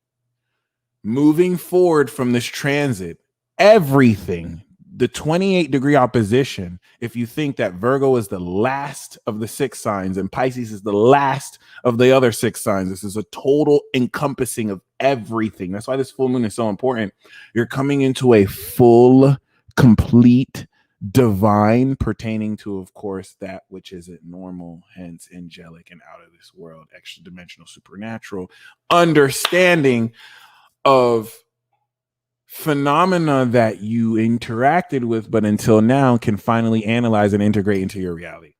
S1: Moving forward from this transit, everything, the 28-degree opposition, if you think that Virgo is the last of the 6 signs and Pisces is the last of the other 6 signs, this is a total encompassing of everything. That's why this full moon is so important. You're coming into a full, complete, divine, pertaining to, of course, that which isn't normal, hence angelic and out of this world, extra dimensional, supernatural understanding of phenomena that you interacted with, but until now can finally analyze and integrate into your reality.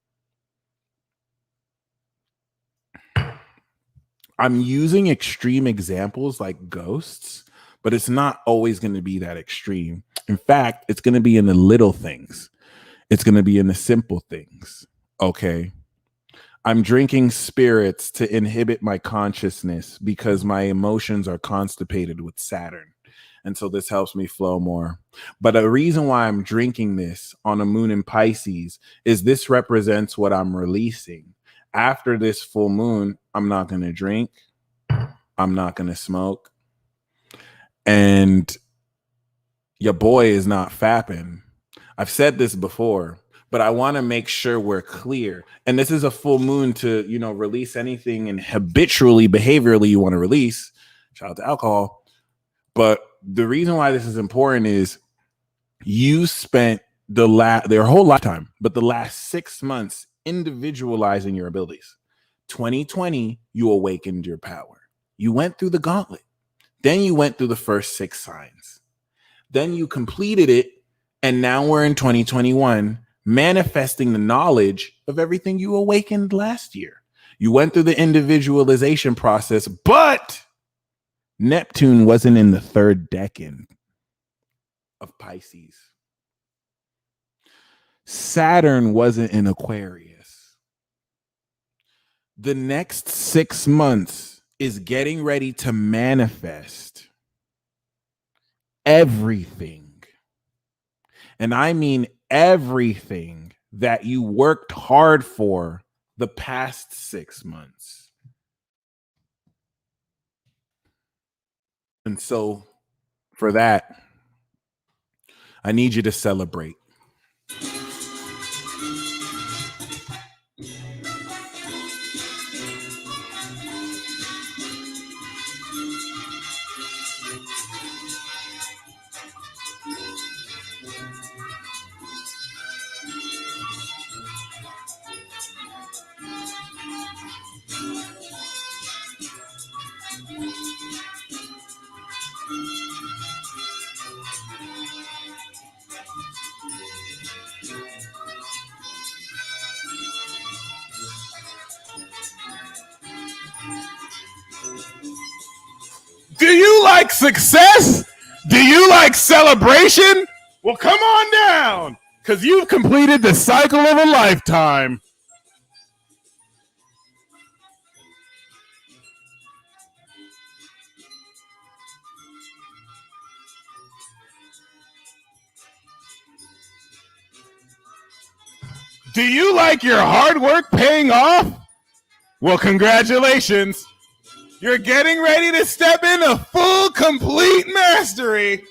S1: I'm using extreme examples like ghosts, but it's not always going to be that extreme. In fact, it's going to be in the little things. It's going to be in the simple things. Okay. I'm drinking spirits to inhibit my consciousness because my emotions are constipated with Saturn. And so this helps me flow more. But the reason why I'm drinking this on a moon in Pisces is this represents what I'm releasing. After this full moon, I'm not going to drink. I'm not going to smoke. And your boy is not fapping. I've said this before, but I want to make sure we're clear. And this is a full moon to, release anything and habitually, behaviorally you want to release. Shout out to alcohol. But the reason why this is important is you spent their whole lifetime, but the last 6 months individualizing your abilities. 2020, you awakened your power. You went through the gauntlet. Then you went through the first 6 signs. Then you completed it. And now we're in 2021, manifesting the knowledge of everything you awakened last year. You went through the individualization process, but Neptune wasn't in the 3rd decan of Pisces. Saturn wasn't in Aquarius. The next 6 months is getting ready to manifest everything. And I mean everything that you worked hard for the past 6 months. And so for that, I need you to celebrate. Do you like success? Do you like celebration? Well, come on down, because you've completed the cycle of a lifetime. Do you like your hard work paying off? Well, congratulations. You're getting ready to step into full, complete mastery.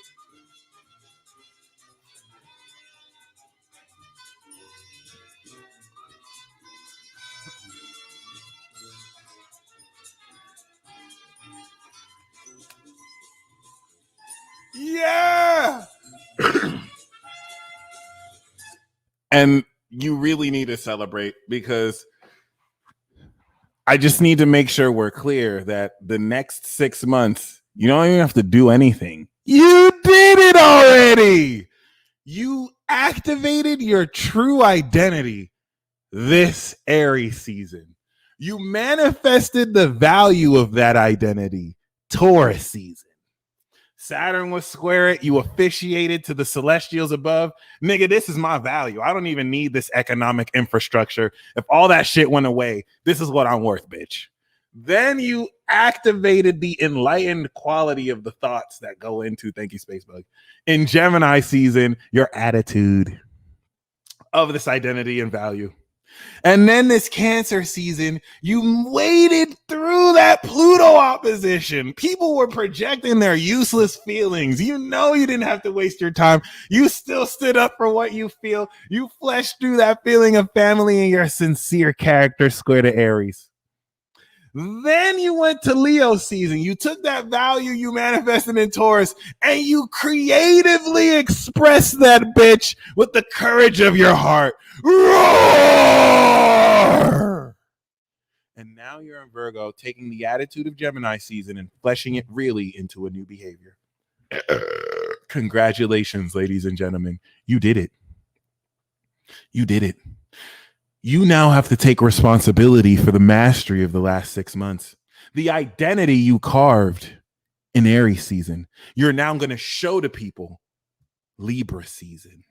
S1: Yeah. And you really need to celebrate, because I just need to make sure we're clear that the next 6 months, you don't even have to do anything. You did it already. You activated activated your true identity this Aries season. You manifested the value of that identity Taurus season. Saturn was square it. You officiated to the celestials above. Nigga, this is my value. I don't even need this economic infrastructure. If all that shit went away, this is what I'm worth, bitch. Then you activated the enlightened quality of the thoughts that go into, thank you, Spacebug, in Gemini season, your attitude of this identity and value. And then this Cancer season, you waded through that Pluto opposition. People were projecting their useless feelings. You know you didn't have to waste your time. You still stood up for what you feel. You fleshed through that feeling of family and your sincere character square to Aries. Then you went to Leo season. You took that value you manifested in Taurus and you creatively expressed that bitch with the courage of your heart. Roar! And now you're in Virgo, taking the attitude of Gemini season and fleshing it really into a new behavior. Congratulations, ladies and gentlemen. You did it. You did it. You now have to take responsibility for the mastery of the last 6 months. The identity you carved in Aries season, you're now going to show to people Libra season.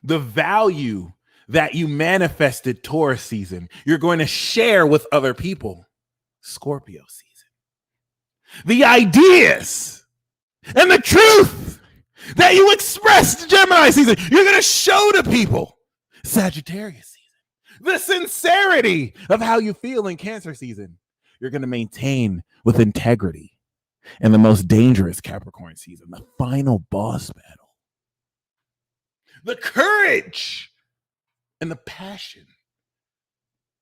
S1: The value that you manifested Taurus season, you're going to share with other people Scorpio season. The ideas and the truth that you expressed Gemini season, you're going to show to people Sagittarius season. The sincerity of how you feel in Cancer season, you're going to maintain with integrity. And the most dangerous Capricorn season, the final boss battle. The courage and the passion.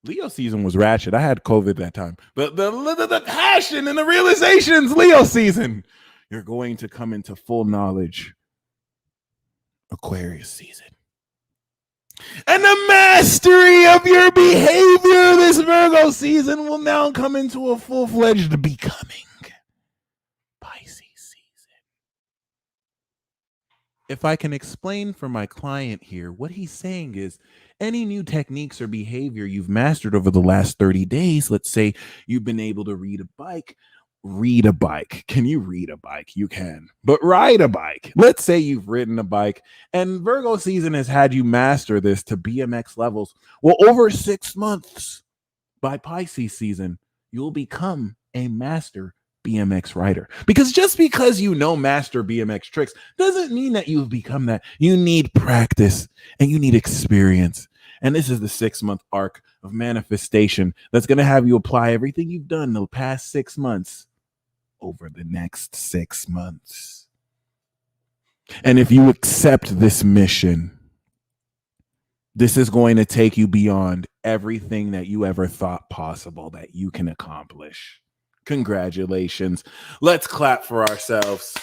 S1: Leo season was ratchet. I had COVID that time. But the passion and the realizations, Leo season. You're going to come into full knowledge Aquarius season. And the mastery of your behavior this Virgo season will now come into a full-fledged becoming Pisces season. If I can explain for my client here, what he's saying is any new techniques or behavior you've mastered over the last 30 days, let's say you've been able to ride a bike. Can you read a bike? You can, but ride a bike. Let's say you've ridden a bike and Virgo season has had you master this to BMX levels. Well, over 6 months by Pisces season, you'll become a master BMX rider. Because just because you know master BMX tricks doesn't mean that you've become that. You need practice and you need experience. And this is the 6-month arc of manifestation that's going to have you apply everything you've done the past 6 months over the next 6 months. And if you accept this mission, this is going to take you beyond everything that you ever thought possible that you can accomplish. Congratulations. Let's clap for ourselves.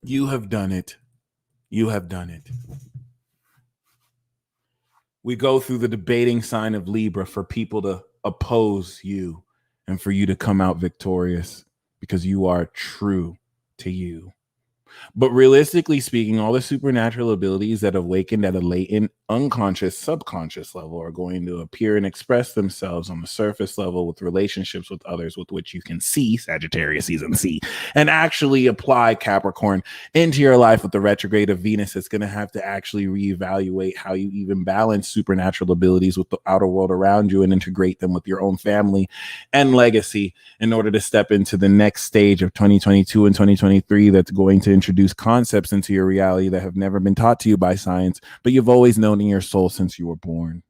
S1: You have done it. You have done it. We go through the debating sign of Libra for people to oppose you and for you to come out victorious because you are true to you. But realistically speaking, all the supernatural abilities that awakened at a latent, unconscious, subconscious level are going to appear and express themselves on the surface level with relationships with others with which you can see, Sagittarius season C, and actually apply Capricorn into your life with the retrograde of Venus. It's going to have to actually reevaluate how you even balance supernatural abilities with the outer world around you and integrate them with your own family and legacy in order to step into the next stage of 2022 and 2023 that's going to introduce concepts into your reality that have never been taught to you by science, but you've always known in your soul since you were born.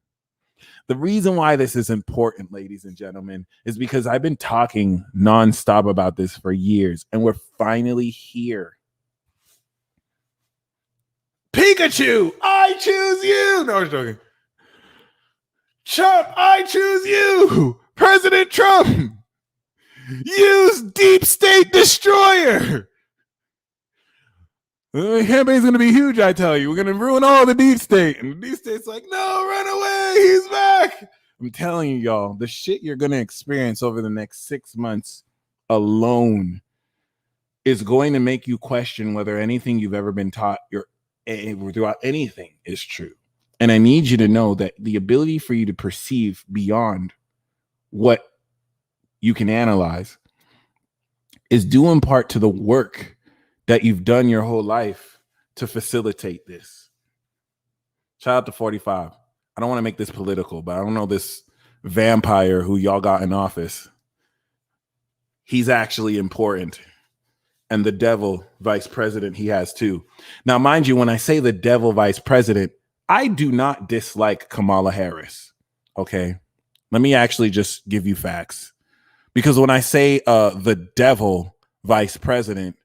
S1: The reason why this is important, ladies and gentlemen, is because I've been talking nonstop about this for years, and we're finally here. Pikachu, I choose you. No, I'm joking. Trump, I choose you. President Trump, use Deep State Destroyer. The campaign's going to be huge, I tell you. We're going to ruin all the deep state. And the deep state's like, no, run away. He's back. I'm telling you, y'all, the shit you're going to experience over the next 6 months alone is going to make you question whether anything you've ever been taught throughout anything is true. And I need you to know that the ability for you to perceive beyond what you can analyze is due in part to the work that you've done your whole life to facilitate this. Shout out to 45. I don't want to make this political, but I don't know this vampire who y'all got in office. He's actually important. And the devil vice president he has too. Now, mind you, when I say the devil vice president, I do not dislike Kamala Harris. Okay. Let me actually just give you facts. Because when I say the devil vice president,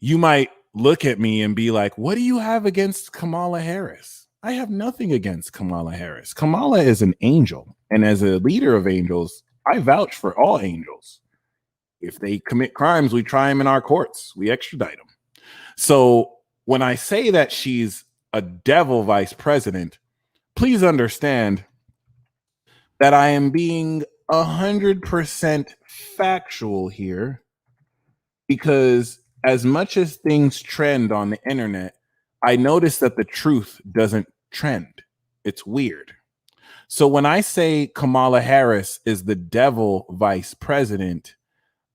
S1: you might look at me and be like, what do you have against Kamala Harris? I have nothing against Kamala Harris. Kamala is an angel. And as a leader of angels, I vouch for all angels. If they commit crimes, we try them in our courts. We extradite them. So when I say that she's a devil vice president, please understand that I am being 100% factual here, because as much as things trend on the internet, I notice that the truth doesn't trend. It's weird. So when I say Kamala Harris is the devil vice president,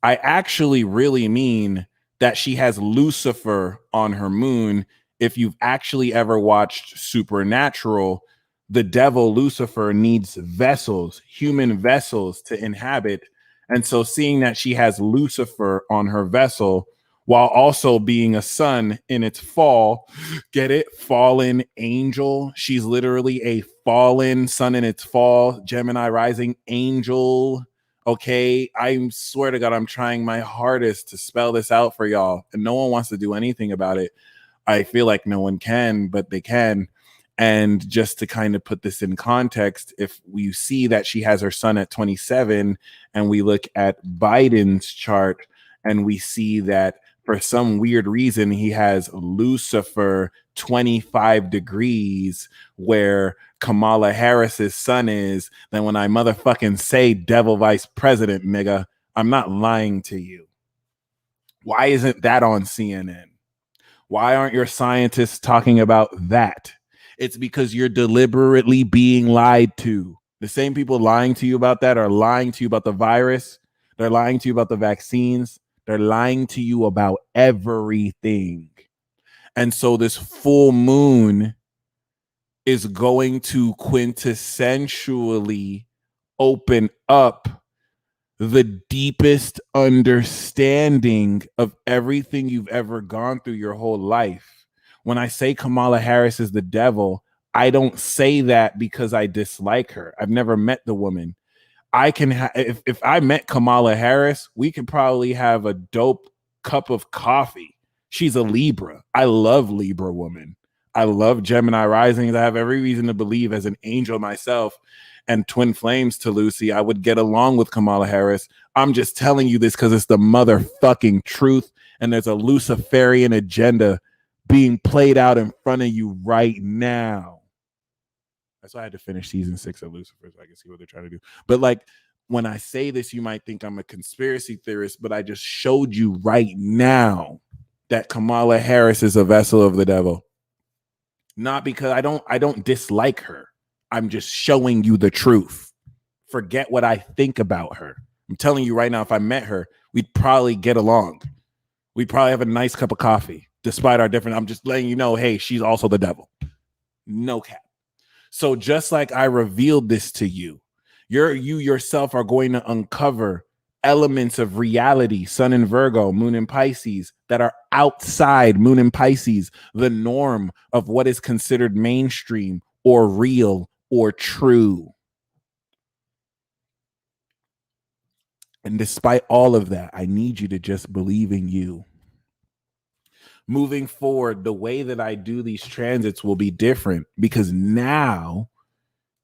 S1: I actually really mean that she has Lucifer on her moon. If you've actually ever watched Supernatural, the devil Lucifer needs vessels, human vessels to inhabit. And so seeing that she has Lucifer on her vessel while also being a sun in its fall, get it? Fallen angel. She's literally a fallen sun in its fall, Gemini rising angel. Okay, I swear to God, I'm trying my hardest to spell this out for y'all, and no one wants to do anything about it. I feel like no one can, but they can. And just to kind of put this in context, if we see that she has her sun at 27, and we look at Biden's chart, and we see that for some weird reason, he has Lucifer 25 degrees where Kamala Harris's sun is, then when I motherfucking say devil vice president, nigga, I'm not lying to you. Why isn't that on CNN? Why aren't your scientists talking about that? It's because you're deliberately being lied to. The same people lying to you about that are lying to you about the virus. They're lying to you about the vaccines. They're lying to you about everything. And so this full moon is going to quintessentially open up the deepest understanding of everything you've ever gone through your whole life. When I say Kamala Harris is the devil, I don't say that because I dislike her. I've never met the woman. I can if I met Kamala Harris, we could probably have a dope cup of coffee. She's a Libra. I love Libra women. I love Gemini risings. I have every reason to believe, as an angel myself and twin flames to Lucy, I would get along with Kamala Harris. I'm just telling you this because it's the motherfucking truth, and there's a Luciferian agenda being played out in front of you right now. That's why I had to finish season 6 of Lucifer so I can see what they're trying to do. But like, when I say this, you might think I'm a conspiracy theorist, but I just showed you right now that Kamala Harris is a vessel of the devil. Not because I don't dislike her. I'm just showing you the truth. Forget what I think about her. I'm telling you right now, if I met her, we'd probably get along. We'd probably have a nice cup of coffee, despite our different. I'm just letting you know, hey, she's also the devil. No cap. So just like I revealed this to you, you yourself are going to uncover elements of reality, sun in Virgo, moon in Pisces, that are outside, moon in Pisces, the norm of what is considered mainstream or real or true. And despite all of that, I need you to just believe in you. Moving forward, the way that I do these transits will be different, because now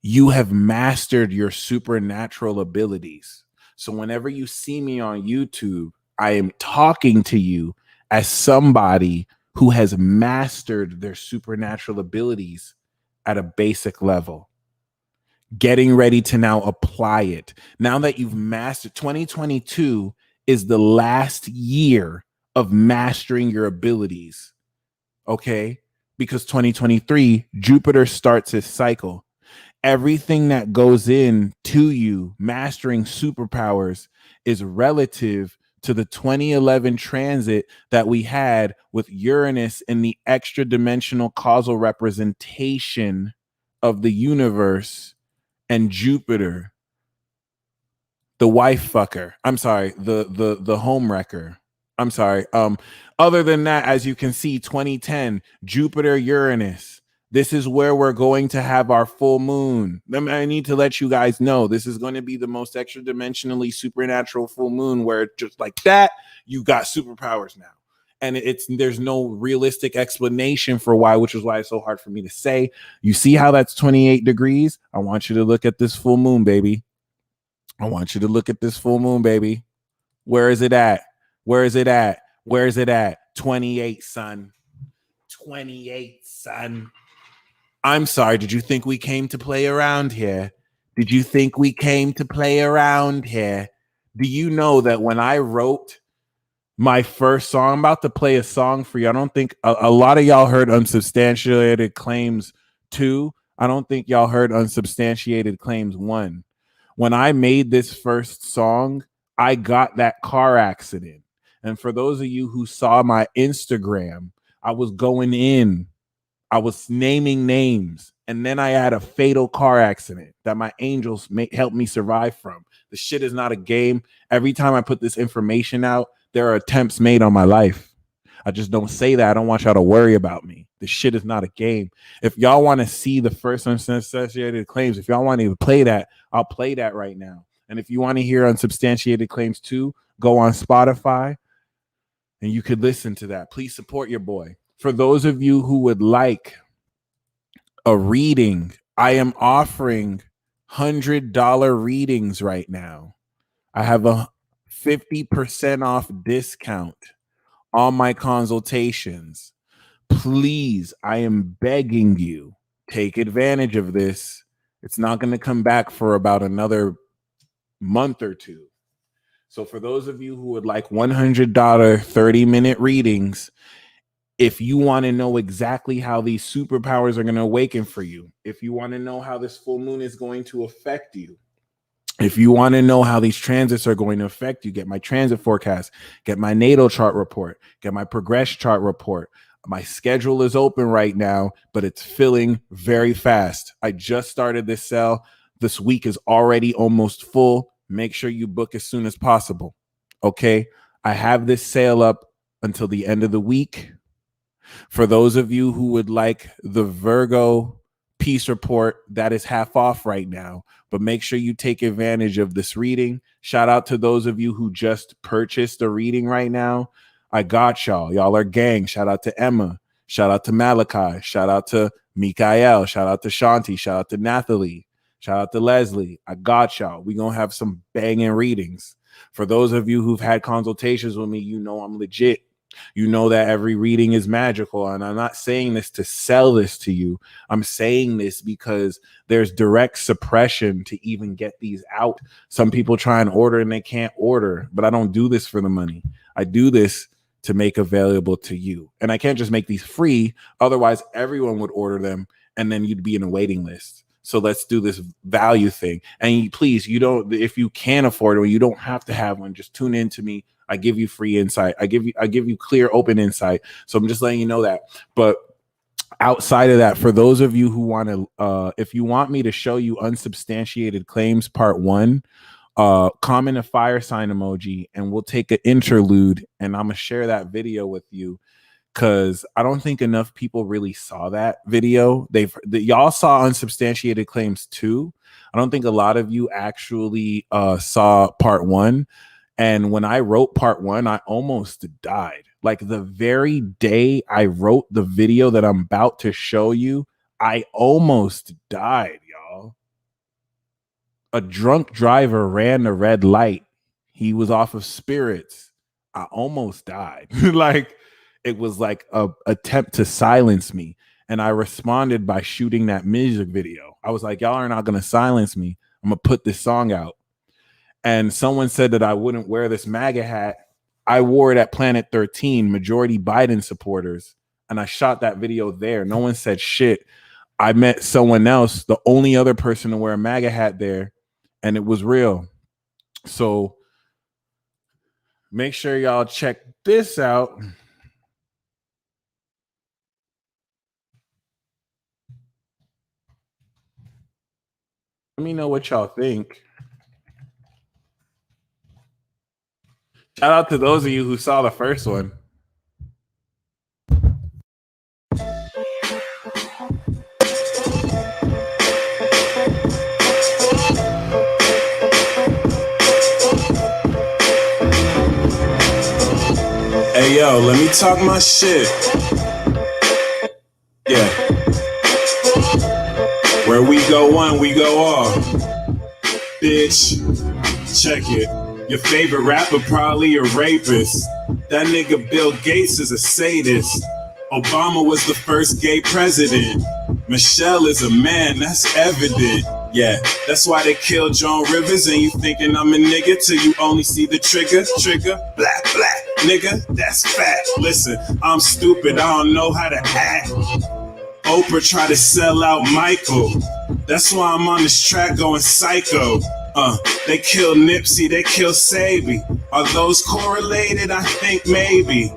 S1: you have mastered your supernatural abilities. So whenever you see me on YouTube, I am talking to you as somebody who has mastered their supernatural abilities at a basic level, getting ready to now apply it. Now that you've mastered, 2022 is the last year of mastering your abilities. Okay? Because 2023, Jupiter starts its cycle. Everything that goes in to you mastering superpowers is relative to the 2011 transit that we had with Uranus in the extra dimensional causal representation of the universe, and Jupiter, the wife fucker. I'm sorry, the home wrecker. I'm sorry. Other than that, as you can see, 2010, Jupiter, Uranus. This is where we're going to have our full moon. I need to let you guys know this is going to be the most extra dimensionally supernatural full moon, where just like that, you got superpowers now. And there's no realistic explanation for why, which is why it's so hard for me to say. You see how that's 28 degrees? I want you to look at this full moon, baby. I want you to look at this full moon, baby. Where is it at? Where is it at? Where is it at? 28, son. 28, son. I'm sorry. Did you think we came to play around here? Did you think we came to play around here? Do you know that when I wrote my first song, I'm about to play a song for you. I don't think a lot of y'all heard Unsubstantiated Claims 2. I don't think y'all heard Unsubstantiated Claims 1. When I made this first song, I got that car accident. And for those of you who saw my Instagram, I was going in, I was naming names, and then I had a fatal car accident that my angels helped me survive from. The shit is not a game. Every time I put this information out, there are attempts made on my life. I just don't say that. I don't want y'all to worry about me. This shit is not a game. If y'all want to see the first Unsubstantiated Claims, if y'all want to play that, I'll play that right now. And if you want to hear Unsubstantiated Claims 2, go on Spotify and you could listen to that. Please support your boy. For those of you who would like a reading, I am offering $100 readings right now. I have a 50% off discount on my consultations. Please, I am begging you, take advantage of this. It's not going to come back for about another month or two. So for those of you who would like $100 30-minute readings, if you want to know exactly how these superpowers are going to awaken for you, if you want to know how this full moon is going to affect you, if you want to know how these transits are going to affect you, get my transit forecast, get my natal chart report, get my progression chart report. My schedule is open right now, but it's filling very fast. I just started this sale. This week is already almost full. Make sure you book as soon as possible. Okay. I have this sale up until the end of the week. For those of you who would like the Virgo peace report, that is half off right now, but make sure you take advantage of this reading. Shout out to those of you who just purchased a reading right now. I got y'all. Y'all are gang. Shout out to Emma. Shout out to Malachi. Shout out to Mikael. Shout out to Shanti. Shout out to Nathalie. Shout out to Leslie. I got y'all. We're going to have some banging readings. For those of you who've had consultations with me, you know I'm legit. You know that every reading is magical. And I'm not saying this to sell this to you. I'm saying this because there's direct suppression to even get these out. Some people try and order and they can't order, but I don't do this for the money. I do this to make available to you. And I can't just make these free. Otherwise, everyone would order them and then you'd be in a waiting list. So let's do this value thing. And please, you don't, if you can't afford it, you don't have to have one. Just tune in to me. I give you free insight. I give you clear, open insight. So I'm just letting you know that. But outside of that, for those of you who want to, if you want me to show you Unsubstantiated Claims Part 1, comment a fire sign emoji and we'll take an interlude and I'm going to share that video with you. Because I don't think enough people really saw that video. Y'all saw Unsubstantiated Claims 2. I don't think a lot of you actually saw Part 1. And when I wrote Part 1, I almost died. Like the very day I wrote the video that I'm about to show you, I almost died, y'all. A drunk driver ran a red light. He was off of spirits. I almost died. Like, it was like a attempt to silence me. And I responded by shooting that music video. I was like, y'all are not going to silence me. I'm going to put this song out. and someone said that I wouldn't wear this MAGA hat. I wore it at Planet 13, majority Biden supporters, and I shot that video there. No one said shit. I met someone else, the only other person to wear a MAGA hat there, and it was real. So make sure y'all check this out. Let me know what y'all think. Shout out to those of you who saw the first one. Hey, yo, let me talk my shit. Yeah. Where we go one, we go all. Bitch, check it. Your favorite rapper probably a rapist. That nigga Bill Gates is a sadist. Obama was the first gay president. Michelle is a man, that's evident. Yeah, that's why they killed Joan Rivers. And you thinking I'm a nigga till you only see the trigger. Black, nigga, that's fat. Listen, I'm stupid, I don't know how to act. Oprah tried to sell out Michael. That's why I'm on this track going psycho. They kill Nipsey, they kill Sabi. Are those correlated? I think maybe.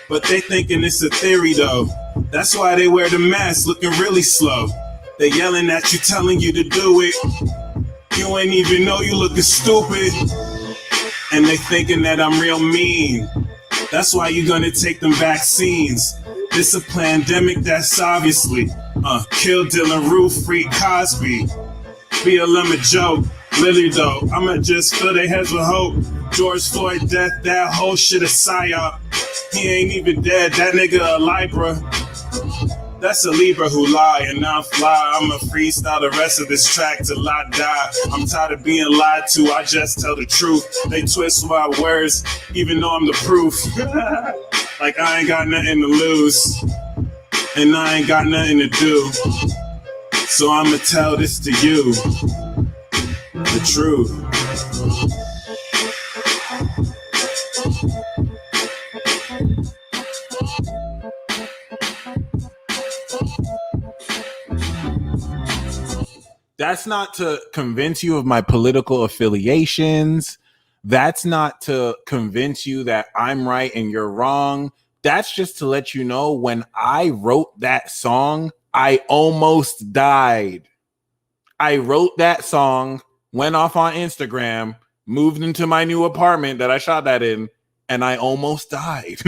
S1: But they thinking it's a theory though. That's why they wear the mask looking really slow. They yelling at you, telling you to do it. You ain't even know you looking stupid. And they thinking that I'm real mean. That's why you gonna take them vaccines. This a pandemic that's obviously kill Dylan Roof, free Cosby. BLM a joke, Lily though, I'ma just fill their heads with hope. George Floyd death, that whole shit a psyop. He ain't even dead, that nigga a Libra. That's a Libra who lie and not fly. I'ma freestyle the rest of this track till I die. I'm tired of being lied to, I just tell the truth. They twist my words, even though I'm the proof. Like I ain't got nothing to lose, and I ain't got nothing to do. So I'ma tell this to you, the truth. That's not to convince you of my political affiliations. That's not to convince you that I'm right and you're wrong. That's just to let you know when I wrote that song, I almost died. I wrote that song, went off on Instagram, moved into my new apartment that I shot that in, and I almost died.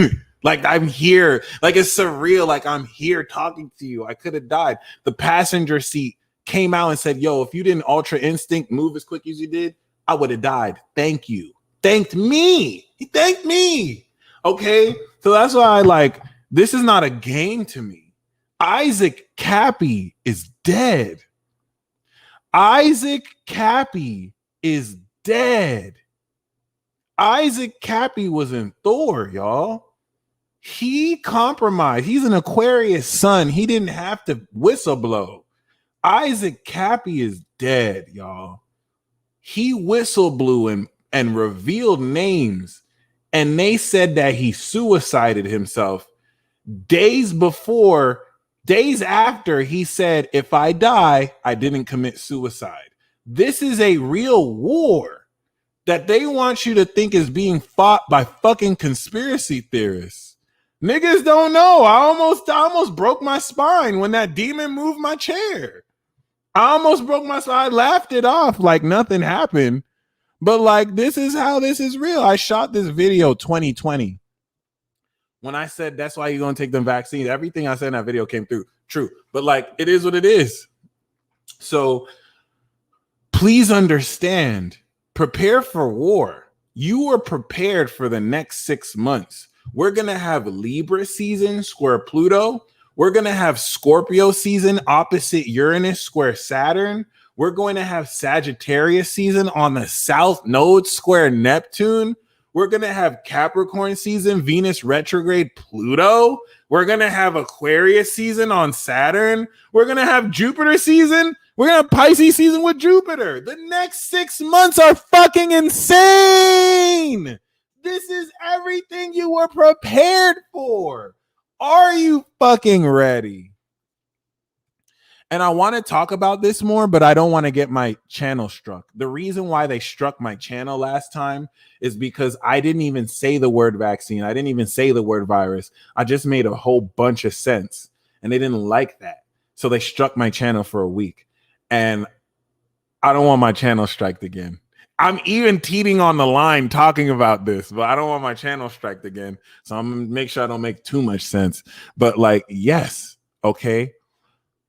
S1: Like I'm here. Like it's surreal. Like I'm here talking to you. I could have died. The passenger seat came out and said, yo, if you didn't Ultra Instinct move as quick as you did, I would have died. Thank you. Thanked me. He thanked me. Okay. So that's why this is not a game to me. Isaac Cappy is dead. Isaac Cappy is dead. Isaac Cappy was in Thor, y'all. He compromised. He's an Aquarius sun. He didn't have to whistleblow. Isaac Cappy is dead, y'all. He whistleblew and revealed names, and they said that he suicided himself days after he said, if I die, I didn't commit suicide. This is a real war that they want you to think is being fought by fucking conspiracy theorists. Niggas don't know. I almost broke my spine when that demon moved my chair. I almost broke my spine. I laughed it off like nothing happened. But this is how this is real. I shot this video 2020. When I said that's why you're going to take them vaccines, everything I said in that video came through. True. But it is what it is. So please understand, prepare for war. You are prepared for the next 6 months. We're going to have Libra season square Pluto. We're going to have Scorpio season opposite Uranus square Saturn. We're going to have Sagittarius season on the South Node square Neptune. We're going to have Capricorn season, Venus retrograde Pluto. We're going to have Aquarius season on Saturn. We're going to have Jupiter season We're gonna have Pisces season with Jupiter. The next 6 months are fucking insane. This is everything you were prepared for. Are you fucking ready? And I want to talk about this more, but I don't want to get my channel struck. The reason why they struck my channel last time is because I didn't even say the word vaccine. I didn't even say the word virus. I just made a whole bunch of sense, and they didn't like that. So they struck my channel for a week. And I don't want my channel striked again. I'm even teeting on the line talking about this, but I don't want my channel striked again. So I'm going to make sure I don't make too much sense. But like, yes, okay.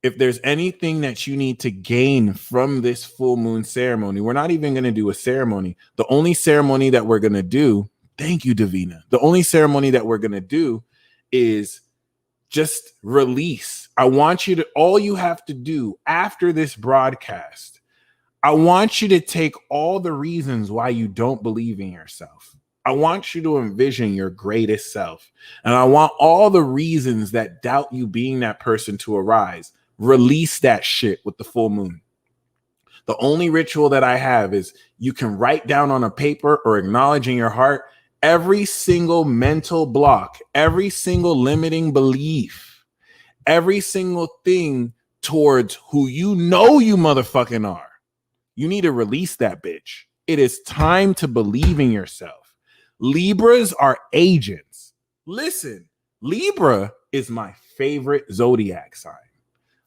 S1: If there's anything that you need to gain from this full moon ceremony, we're not even going to do a ceremony. The only ceremony that we're going to do, thank you, Davina. The only ceremony that we're going to do is just release. I want you to, all you have to do after this broadcast, I want you to take all the reasons why you don't believe in yourself. I want you to envision your greatest self. And I want all the reasons that doubt you being that person to arise. Release that shit with the full moon. The only ritual that I have is you can write down on a paper or acknowledge in your heart every single mental block, every single limiting belief, every single thing towards who you know you motherfucking are. You need to release that bitch. It is time to believe in yourself. Libras are agents. Listen, Libra is my favorite zodiac sign.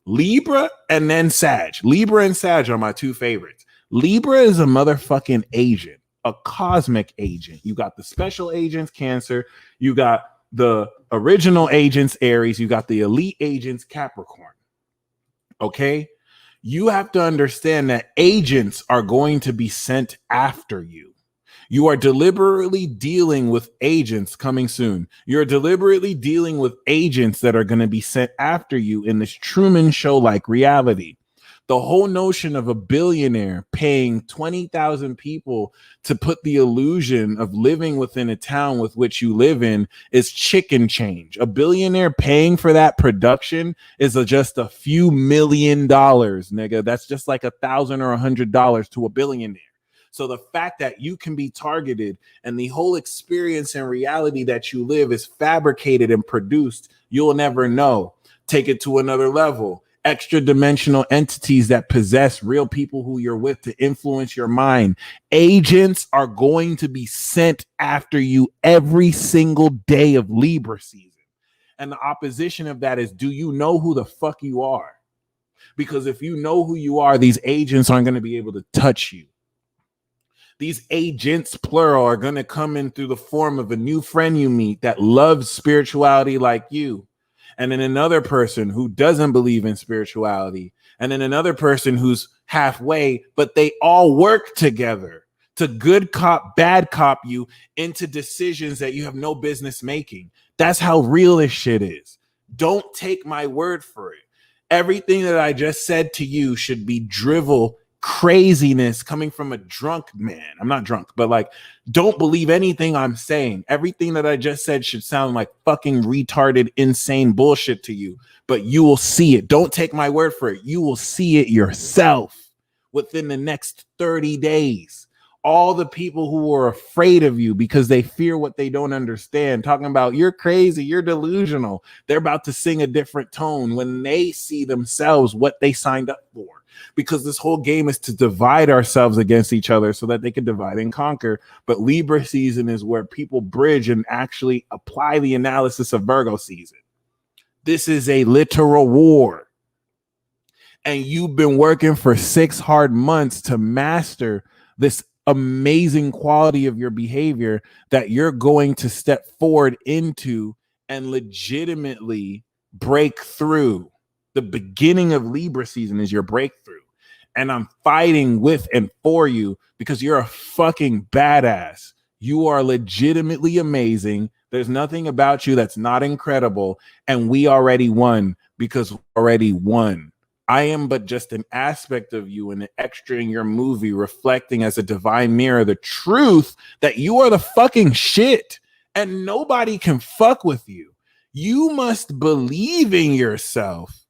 S1: Libra and then Sag. Libra and Sag are my two favorites. Libra is a motherfucking agent, a cosmic agent. You got the special agents, Cancer. You got the original agents, Aries. You got the elite agents, Capricorn. Okay? You have to understand that agents are going to be sent after you. You are deliberately dealing with agents coming soon. You're deliberately dealing with agents that are going to be sent after you in this Truman Show-like reality. The whole notion of a billionaire paying 20,000 people to put the illusion of living within a town with which you live in is chicken change. A billionaire paying for that production is just a few $1 million, nigga. That's just like $1,000 or $100 to a billionaire. So the fact that you can be targeted and the whole experience and reality that you live is fabricated and produced, you'll never know. Take it to another level. Extra dimensional entities that possess real people who you're with to influence your mind. Agents are going to be sent after you every single day of Libra season. And the opposition of that is, do you know who the fuck you are? Because if you know who you are, these agents aren't going to be able to touch you. These agents, plural, are going to come in through the form of a new friend you meet that loves spirituality like you. And then another person who doesn't believe in spirituality. And then another person who's halfway, but they all work together to good cop, bad cop you into decisions that you have no business making. That's how real this shit is. Don't take my word for it. Everything that I just said to you should be drivel craziness coming from a drunk man. I'm not drunk, but like, don't believe anything I'm saying. Everything that I just said should sound like fucking retarded, insane bullshit to you, but you will see it. Don't take my word for it. You will see it yourself within the next 30 days. All the people who are afraid of you because they fear what they don't understand, talking about you're crazy, you're delusional, they're about to sing a different tone when they see themselves what they signed up for. Because this whole game is to divide ourselves against each other so that they can divide and conquer. But Libra season is where people bridge and actually apply the analysis of Virgo season. This is a literal war. And you've been working for 6 hard months to master this amazing quality of your behavior that you're going to step forward into and legitimately break through. The beginning of Libra season is your breakthrough. And I'm fighting with and for you because you're a fucking badass. You are legitimately amazing. There's nothing about you that's not incredible. And we already won because we already won. I am but just an aspect of you and an extra in your movie reflecting as a divine mirror the truth that you are the fucking shit and nobody can fuck with you. You must believe in yourself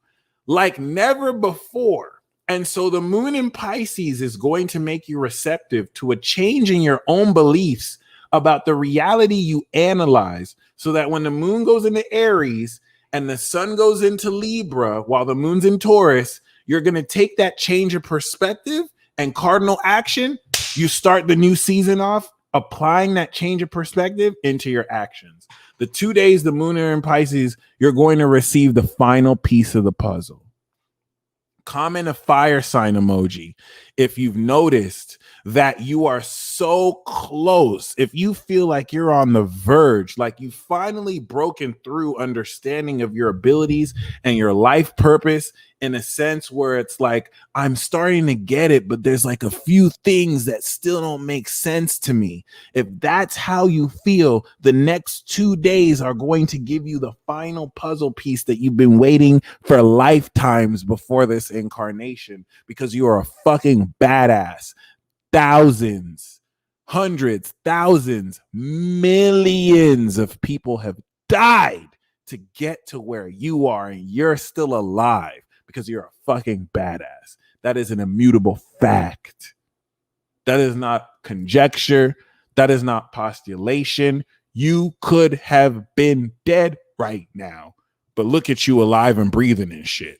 S1: like never before. And so the moon in Pisces is going to make you receptive to a change in your own beliefs about the reality you analyze, so that when the moon goes into Aries and the sun goes into Libra while the moon's in Taurus, you're going to take that change of perspective and cardinal action. You start the new season off applying that change of perspective into your actions. The 2 days the moon are in Pisces, you're going to receive the final piece of the puzzle. Comment a fire sign emoji if you've noticed that you are so close, if you feel like you're on the verge, like you've finally broken through understanding of your abilities and your life purpose, in a sense where it's like, I'm starting to get it, but there's like a few things that still don't make sense to me. If that's how you feel, the next 2 days are going to give you the final puzzle piece that you've been waiting for lifetimes before this incarnation, because you are a fucking badass. Thousands, hundreds, thousands, millions of people have died to get to where you are, and you're still alive because you're a fucking badass. That is an immutable fact. That is not conjecture. That is not postulation. You could have been dead right now, but look at you alive and breathing and shit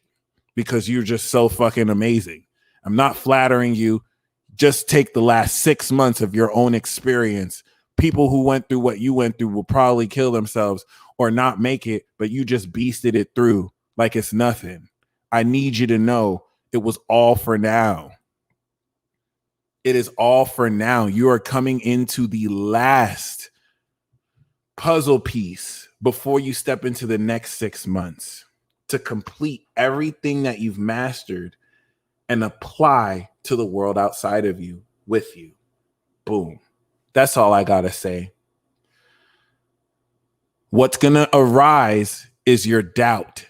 S1: because you're just so fucking amazing. I'm not flattering you. Just take the last 6 months of your own experience. People who went through what you went through will probably kill themselves or not make it, but you just beasted it through like it's nothing. I need you to know it was all for now. It is all for now. You are coming into the last puzzle piece before you step into the next 6 months to complete everything that you've mastered and apply to the world outside of you with you. Boom. That's all I got to say. What's going to arise is your doubt.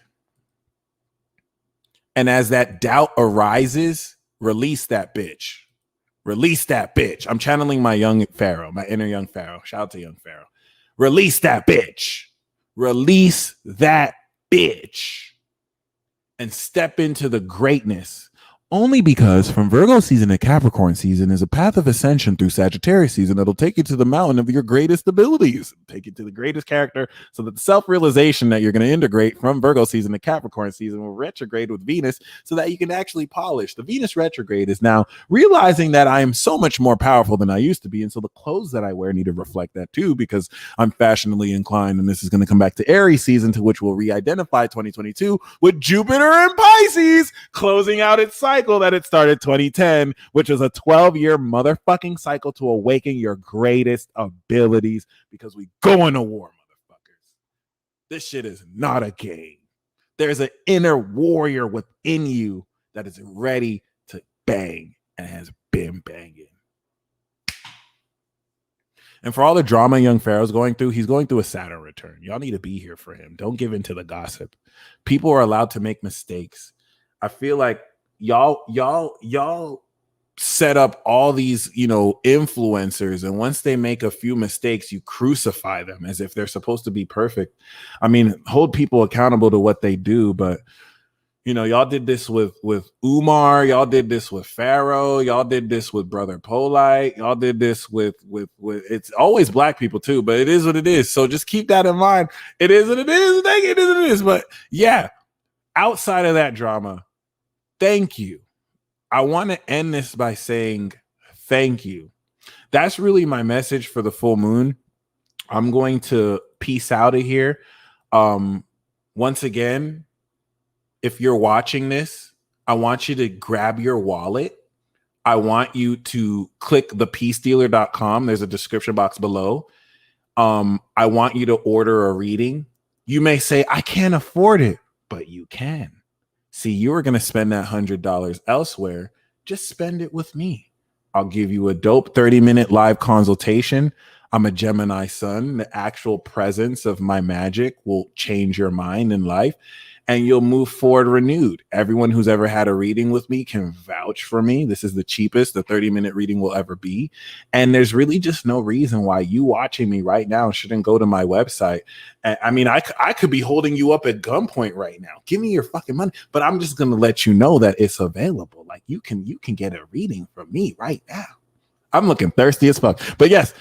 S1: And as that doubt arises, release that bitch. Release that bitch. I'm channeling my young Pharaoh, my inner young Pharaoh. Shout out to young Pharaoh. Release that bitch. Release that bitch. And step into the greatness. Only because from Virgo season to Capricorn season is a path of ascension through Sagittarius season that'll take you to the mountain of your greatest abilities, take you to the greatest character, so that the self-realization that you're going to integrate from Virgo season to Capricorn season will retrograde with Venus so that you can actually polish. The Venus retrograde is now realizing that I am so much more powerful than I used to be, and so the clothes that I wear need to reflect that too, because I'm fashionably inclined, and this is going to come back to Aries season, to which we'll re-identify 2022 with Jupiter and Pisces closing out its cycle that it started 2010, which was a 12-year motherfucking cycle to awaken your greatest abilities, because we going to war, motherfuckers. This shit is not a game. There's an inner warrior within you that is ready to bang and has been banging. And for all the drama young Pharaoh's going through, he's going through a Saturn return. Y'all need to be here for him. Don't give in to the gossip. People are allowed to make mistakes. I feel like y'all set up all these, influencers, and once they make a few mistakes, you crucify them as if they're supposed to be perfect. I mean, hold people accountable to what they do, but y'all did this with Umar, y'all did this with Pharaoh, y'all did this with Brother Polite, y'all did this with it's always black people too, but it is what it is. So just keep that in mind. It is what it is. It is what it is. But yeah, outside of that drama, thank you. I want to end this by saying thank you. That's really my message for the full moon. I'm going to peace out of here. Once again, if you're watching this, I want you to grab your wallet. I want you to click thepeacedealer.com. There's a description box below. I want you to order a reading. You may say, I can't afford it, but you can. See, you were going to spend that $100 elsewhere. Just spend it with me. I'll give you a dope 30-minute live consultation. I'm a Gemini sun. The actual presence of my magic will change your mind and life. and you'll move forward renewed. Everyone who's ever had a reading with me can vouch for me. This is the cheapest the 30-minute reading will ever be. And there's really just no reason why you watching me right now shouldn't go to my website. I mean, I could be holding you up at gunpoint right now. Give me your fucking money. But I'm just going to let you know that it's available. Like you can get a reading from me right now. I'm looking thirsty as fuck. But yes,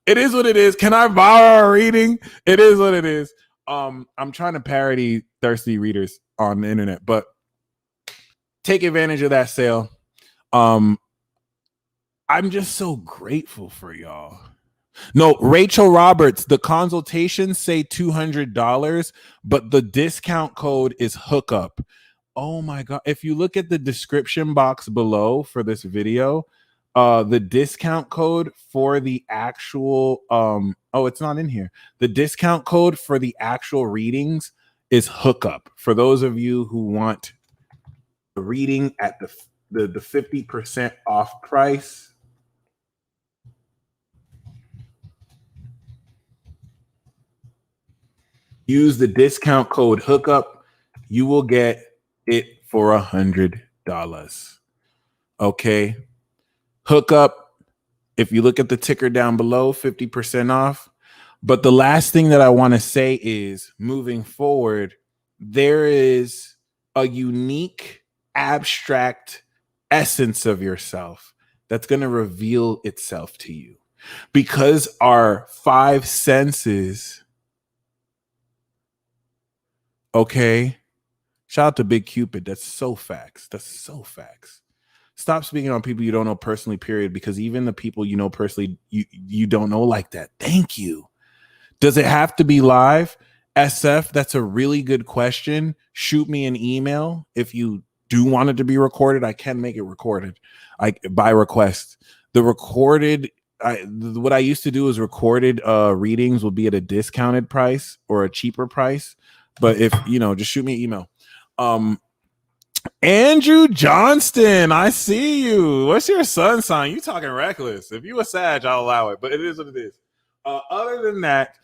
S1: it is what it is. Can I borrow a reading? It is what it is. I'm trying to parody thirsty readers on the internet, but take advantage of that sale. I'm just so grateful for y'all. No, Rachel Roberts, the consultations say $200, but the discount code is hookup. Oh my God. If you look at the description box below for this video, the discount code for the actual it's not in here. The discount code for the actual readings is hookup. For those of you who want the reading at the 50% off price, use the discount code hookup. You will get it for $100. Okay. Hookup. If you look at the ticker down below, 50% off. But the last thing that I want to say is moving forward, there is a unique abstract essence of yourself that's going to reveal itself to you because our five senses. Okay. Shout out to Big Cupid. That's so facts. That's so facts. Stop speaking on people you don't know personally, period, because even the people you know personally, you don't know like that. Thank you. Does it have to be live? SF, that's a really good question. Shoot me an email. If you do want it to be recorded, I can make it recorded by request. The recorded, what I used to do is recorded readings will be at a discounted price or a cheaper price. But if, just shoot me an email. Andrew Johnston, I see you. What's your sun sign? You talking reckless. If you a Sag, I'll allow it, but it is what it is. Other than that,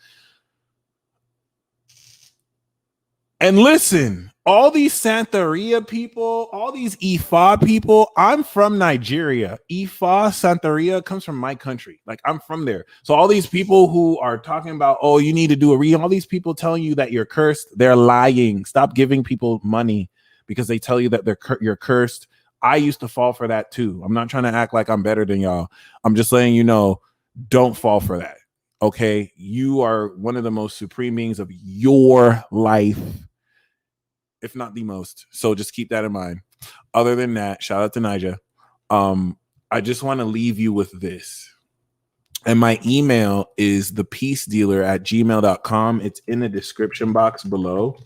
S1: and listen, all these Santeria people, all these Ifa people, I'm from Nigeria. Ifa, Santeria comes from my country. Like I'm from there. So all these people who are talking about, oh, you need to do a reading, all these people telling you that you're cursed, they're lying. Stop giving people money because they tell you that you're cursed. I used to fall for that too. I'm not trying to act like I'm better than y'all. I'm just letting you know, don't fall for that. Okay? You are one of the most supreme beings of your life, if not the most. So just keep that in mind. Other than that, shout out to Nija. I just want to leave you with this. And my email is thepeacedealer@gmail.com. It's in the description box below.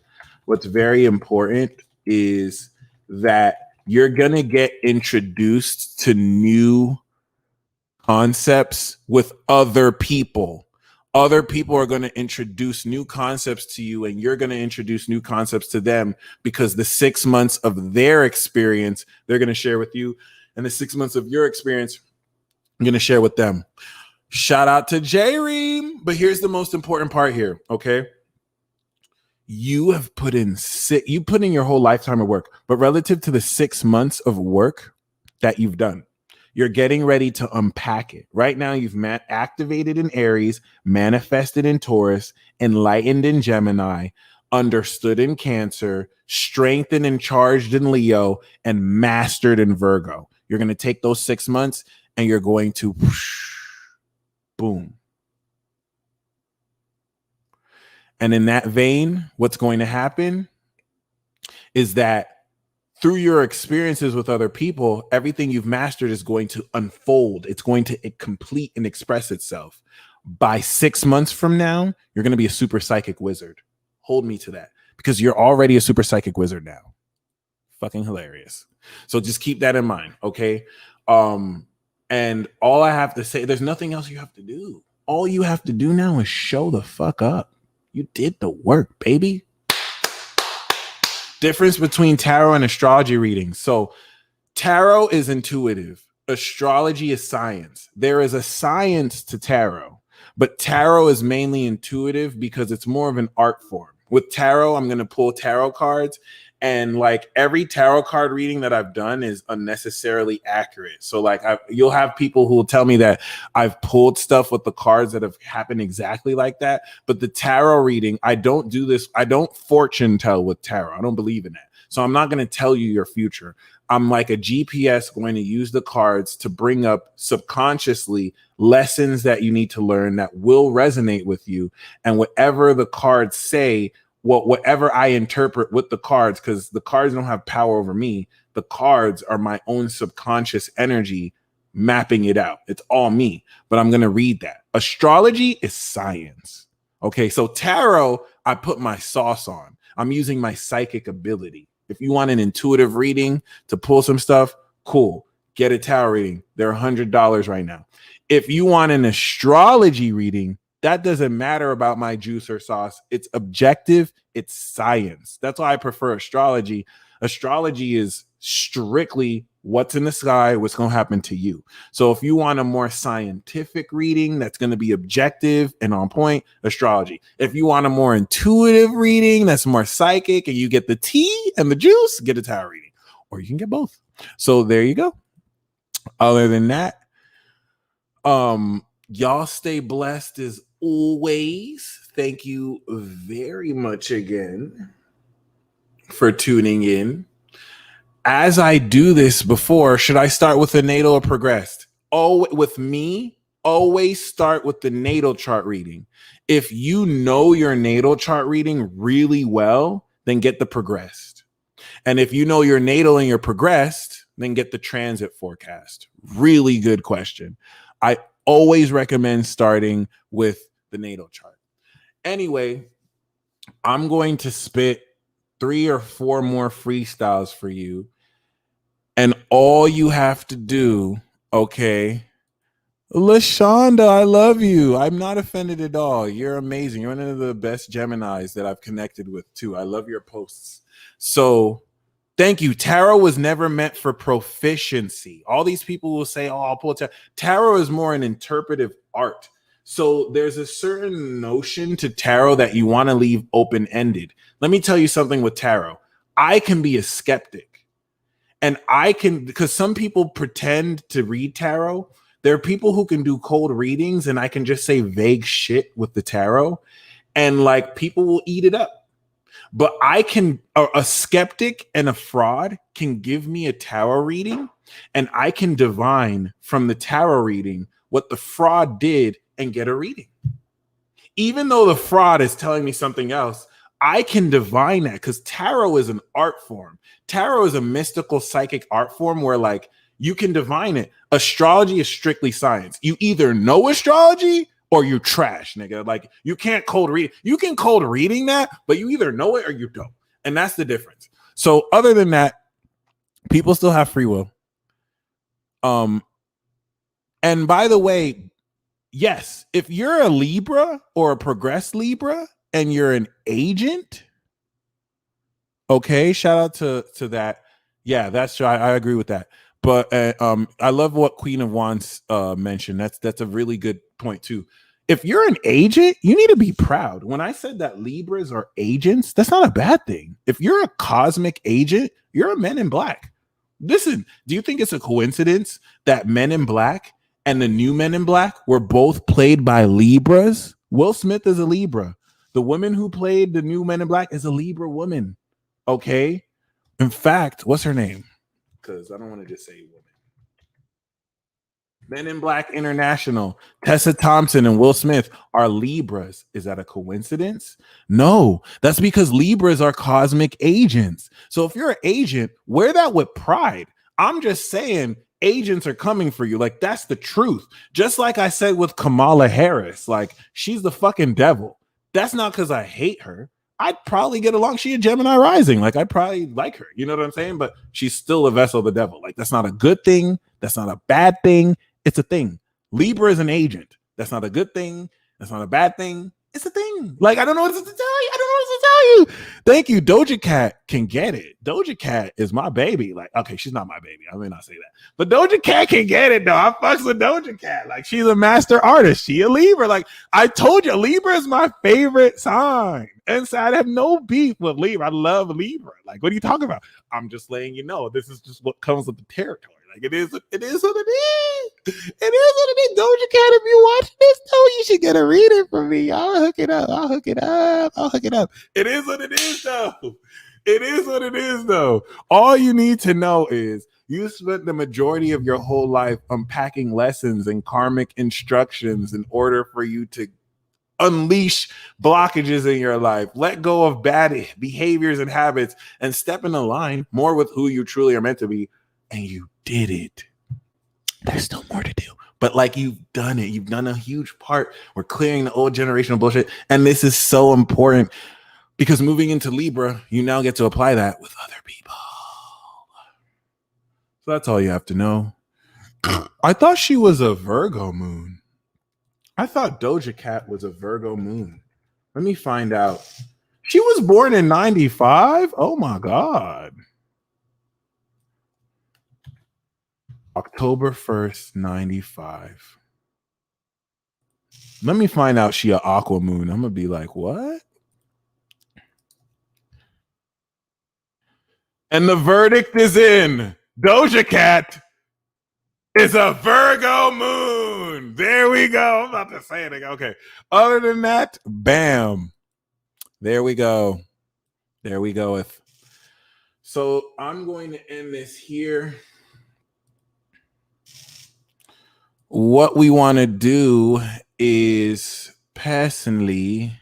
S1: What's very important is that you're going to get introduced to new concepts with other people. Other people are going to introduce new concepts to you, and you're going to introduce new concepts to them because the 6 months of their experience, they're going to share with you, and the 6 months of your experience, I'm going to share with them. Shout out to J-Ream. But here's the most important part here, okay? You have put in your whole lifetime of work, but relative to the 6 months of work that you've done, you're getting ready to unpack it. Right now, you've activated in Aries, manifested in Taurus, enlightened in Gemini, understood in Cancer, strengthened and charged in Leo, and mastered in Virgo. You're going to take those 6 months and you're going to whoosh, boom. And in that vein, what's going to happen is that through your experiences with other people, everything you've mastered is going to unfold. It's going to complete and express itself. By 6 months from now, you're going to be a super psychic wizard. Hold me to that because you're already a super psychic wizard now. Fucking hilarious. So just keep that in mind, okay? And all I have to say, there's nothing else you have to do. All you have to do now is show the fuck up. You did the work, baby. Difference between tarot and astrology readings. So tarot is intuitive. Astrology is science. There is a science to tarot, but tarot is mainly intuitive because it's more of an art form. With tarot, I'm going to pull tarot cards, and like every tarot card reading that I've done is unnecessarily accurate. So like you'll have people who will tell me that I've pulled stuff with the cards that have happened exactly like that. But the tarot reading, I don't do this. I don't fortune tell with tarot. I don't believe in that. So I'm not going to tell you your future. I'm like a GPS going to use the cards to bring up subconsciously lessons that you need to learn that will resonate with you. And whatever the cards say, whatever I interpret with the cards, because the cards don't have power over me. The cards are my own subconscious energy mapping it out. It's all me, but I'm going to read that. Astrology is science. Okay, so tarot, I put my sauce on. I'm using my psychic ability. If you want an intuitive reading to pull some stuff, cool. Get a tarot reading. They're $100 right now. If you want an astrology reading, that doesn't matter about my juice or sauce. It's objective. It's science. That's why I prefer astrology. Astrology is strictly what's in the sky, what's going to happen to you. So if you want a more scientific reading that's going to be objective and on point, astrology. If you want a more intuitive reading that's more psychic and you get the tea and the juice, get a tarot reading. Or you can get both. So there you go. Other than that, y'all stay blessed as always. Thank you very much again for tuning in. As I do this before, should I start with the natal or progressed? Oh, with me, always start with the natal chart reading. If you know your natal chart reading really well, then get the progressed. And if you know your natal and your progressed, then get the transit forecast. Really good question. I always recommend starting with the natal chart. Anyway, I'm going to spit 3 or 4 more freestyles for you. And all you have to do, okay, LaShonda, I love you. I'm not offended at all. You're amazing. You're one of the best Geminis that I've connected with, too. I love your posts. So thank you. Tarot was never meant for proficiency. All these people will say, oh, I'll pull tarot. Tarot is more an interpretive art. So there's a certain notion to tarot that you want to leave open-ended. Let me tell you something with tarot. I can be a skeptic. And I can, because some people pretend to read tarot. There are people who can do cold readings and I can just say vague shit with the tarot and like people will eat it up. But I can, a skeptic and a fraud can give me a tarot reading and I can divine from the tarot reading what the fraud did and get a reading. Even though the fraud is telling me something else, I can divine that because tarot is an art form. Tarot is a mystical psychic art form where like you can divine it. Astrology is strictly science. You either know astrology or you trash, nigga. Like you can't cold read. You can cold reading that, but you either know it or you don't. And that's the difference. So other than that, people still have free will. And by the way, yes, if you're a Libra or a progressed Libra and you're an agent, okay, shout out to that. Yeah, that's true. I agree with that. But I love what Queen of Wands mentioned. That's a really good point too. If you're an agent, you need to be proud. When I said that Libras are agents, that's not a bad thing. If you're a cosmic agent, you're a Men in Black. Listen, do you think it's a coincidence that Men in Black and the new Men in Black were both played by Libras? Will Smith is a Libra. The woman who played the new Men in Black is a Libra woman. Okay. In fact, what's her name? Because I don't want to just say woman. Men in Black International, Tessa Thompson and Will Smith are Libras. Is that a coincidence? No, that's because Libras are cosmic agents. So if you're an agent, wear that with pride. I'm just saying agents are coming for you. Like that's the truth. Just like I said with Kamala Harris, like she's the fucking devil. That's not because I hate her. I'd probably get along. She a Gemini rising. Like I'd probably like her. You know what I'm saying? But she's still a vessel of the devil. Like that's not a good thing. That's not a bad thing. It's a thing. Libra is an agent. That's not a good thing. That's not a bad thing. It's a thing. Like I don't know what to tell you. I don't know what to you. Thank you. Doja Cat can get it. Doja Cat is my baby. Like, okay, she's not my baby. I may not say that. But Doja Cat can get it, though. I fucks with Doja Cat. Like, she's a master artist. She a Libra. Like, I told you, Libra is my favorite sign. And so I have no beef with Libra. I love Libra. Like, what are you talking about? I'm just letting you know. This is just what comes with the territory. Like, it is what it is. It is what it is. Doja Cat, if you watch this, though, you should get a reading from me. I'll hook it up. I'll hook it up. It is what it is, though. It is what it is, though. All you need to know is you spent the majority of your whole life unpacking lessons and karmic instructions in order for you to unleash blockages in your life, let go of bad behaviors and habits, and step in the line more with who you truly are meant to be. And you did it. There's still more to do. But like, you've done it. You've done a huge part. We're clearing the old generational bullshit. And this is so important because moving into Libra, you now get to apply that with other people. So that's all you have to know. I thought she was a Virgo moon. I thought Doja Cat was a Virgo moon. Let me find out. She was born in 95? Oh my God. October 1st, 95. Let me find out she an aqua moon. I'm gonna be like, what? And the verdict is in. Doja Cat is a Virgo moon. There we go. I'm about to say it again. Okay. Other than that, bam. There we go. There we go. So I'm going to end this here. What we want to do is personally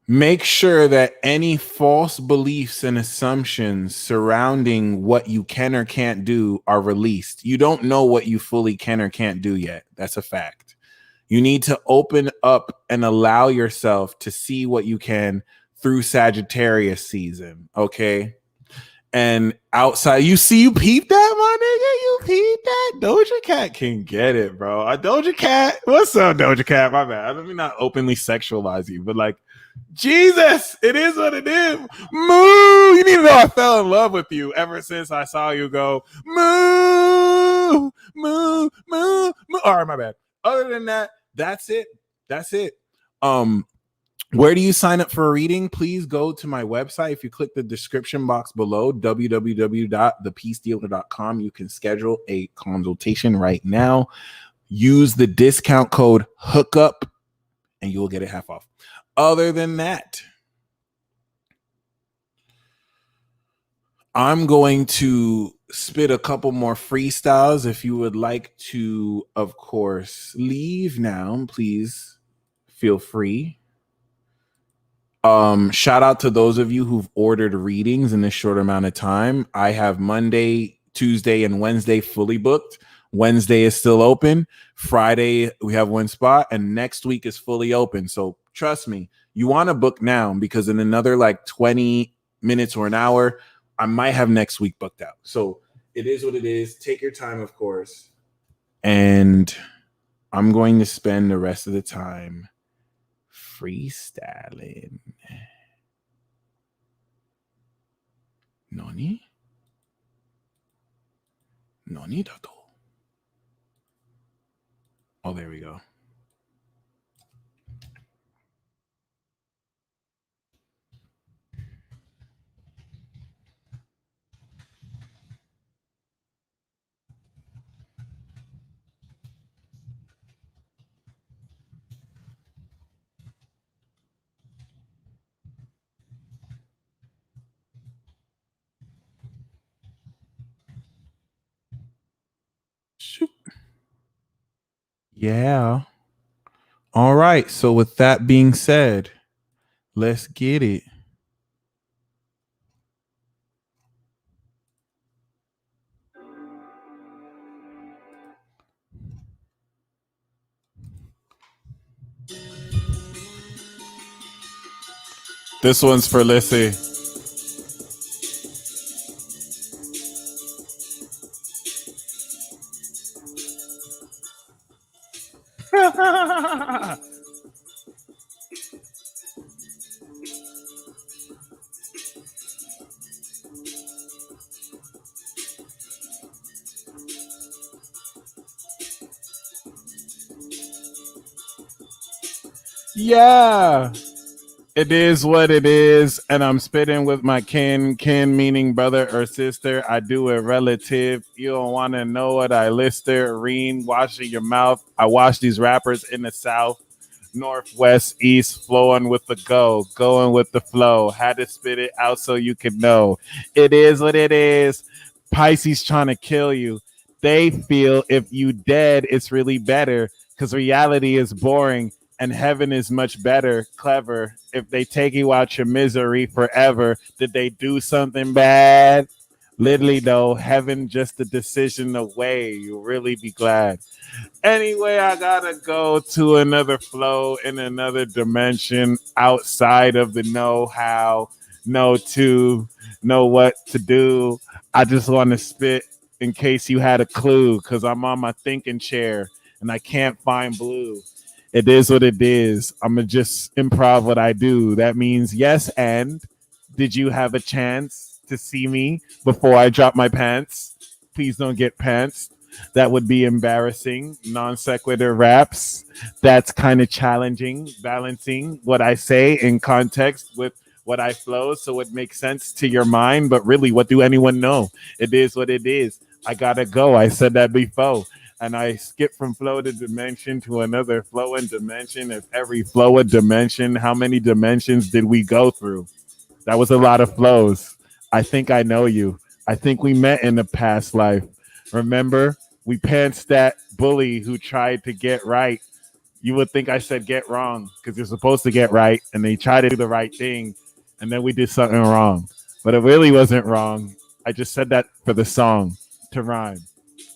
S1: make sure that any false beliefs and assumptions surrounding what you can or can't do are released. You don't know what you fully can or can't do yet. That's a fact. You need to open up and allow yourself to see what you can through Sagittarius season. Okay. And outside, you peep that, my nigga. You peep that. Doja Cat can get it, bro. Doja Cat, what's up, Doja Cat? My bad. Let me not openly sexualize you, but like, Jesus, it is what it is. Moo. You need to know I fell in love with you ever since I saw you go moo, moo, moo, moo. All right, my bad. Other than that, that's it. That's it. Where do you sign up for a reading? Please go to my website. If you click the description box below, www.thepeacedealer.com, you can schedule a consultation right now. Use the discount code HOOKUP and you will get it half off. Other than that, I'm going to spit a couple more freestyles. If you would like to, of course, leave now, please feel free. Shout out to those of you who've ordered readings in this short amount of time. I have Monday, Tuesday, and Wednesday fully booked. Wednesday is still open. Friday, we have one spot, and next week is fully open. So trust me, you want to book now because in another like 20 minutes or an hour, I might have next week booked out. So it is what it is. Take your time, of course. And I'm going to spend the rest of the time freestyling. Noni? Noni dato. Oh, there we go. Yeah. All right. So with that being said, let's get it. This one's for Lissy. Yeah. It is what it is, and I'm spitting with my kin. Kin meaning brother or sister. I do it relative. You don't want to know what I lister. Reen, washing your mouth. I wash these rappers in the south, northwest, east, flowing with the go, going with the flow. Had to spit it out so you could know. It is what it is. Pisces trying to kill you. They feel if you dead, it's really better because reality is boring and heaven is much better, clever. If they take you out your misery forever, did they do something bad? Literally, though, heaven just a decision away. You'll really be glad. Anyway, I gotta go to another flow in another dimension outside of the know how, know to, know what to do. I just want to spit in case you had a clue, because I'm on my thinking chair and I can't find blue. It is what it is. I'm gonna just improv what I do. That means yes. And did you have a chance to see me before I drop my pants? Please don't get pants. That would be embarrassing. Non sequitur raps. That's kind of challenging. Balancing what I say in context with what I flow so it makes sense to your mind. But really, what do anyone know? It is what it is. I gotta go. I said that before. And I skip from flow to dimension to another flow and dimension. If every flow a dimension, how many dimensions did we go through? That was a lot of flows. I think I know you. I think we met in a past life. Remember, we pantsed that bully who tried to get right. You would think I said get wrong because you're supposed to get right, and they try to do the right thing, and then we did something wrong. But it really wasn't wrong. I just said that for the song to rhyme.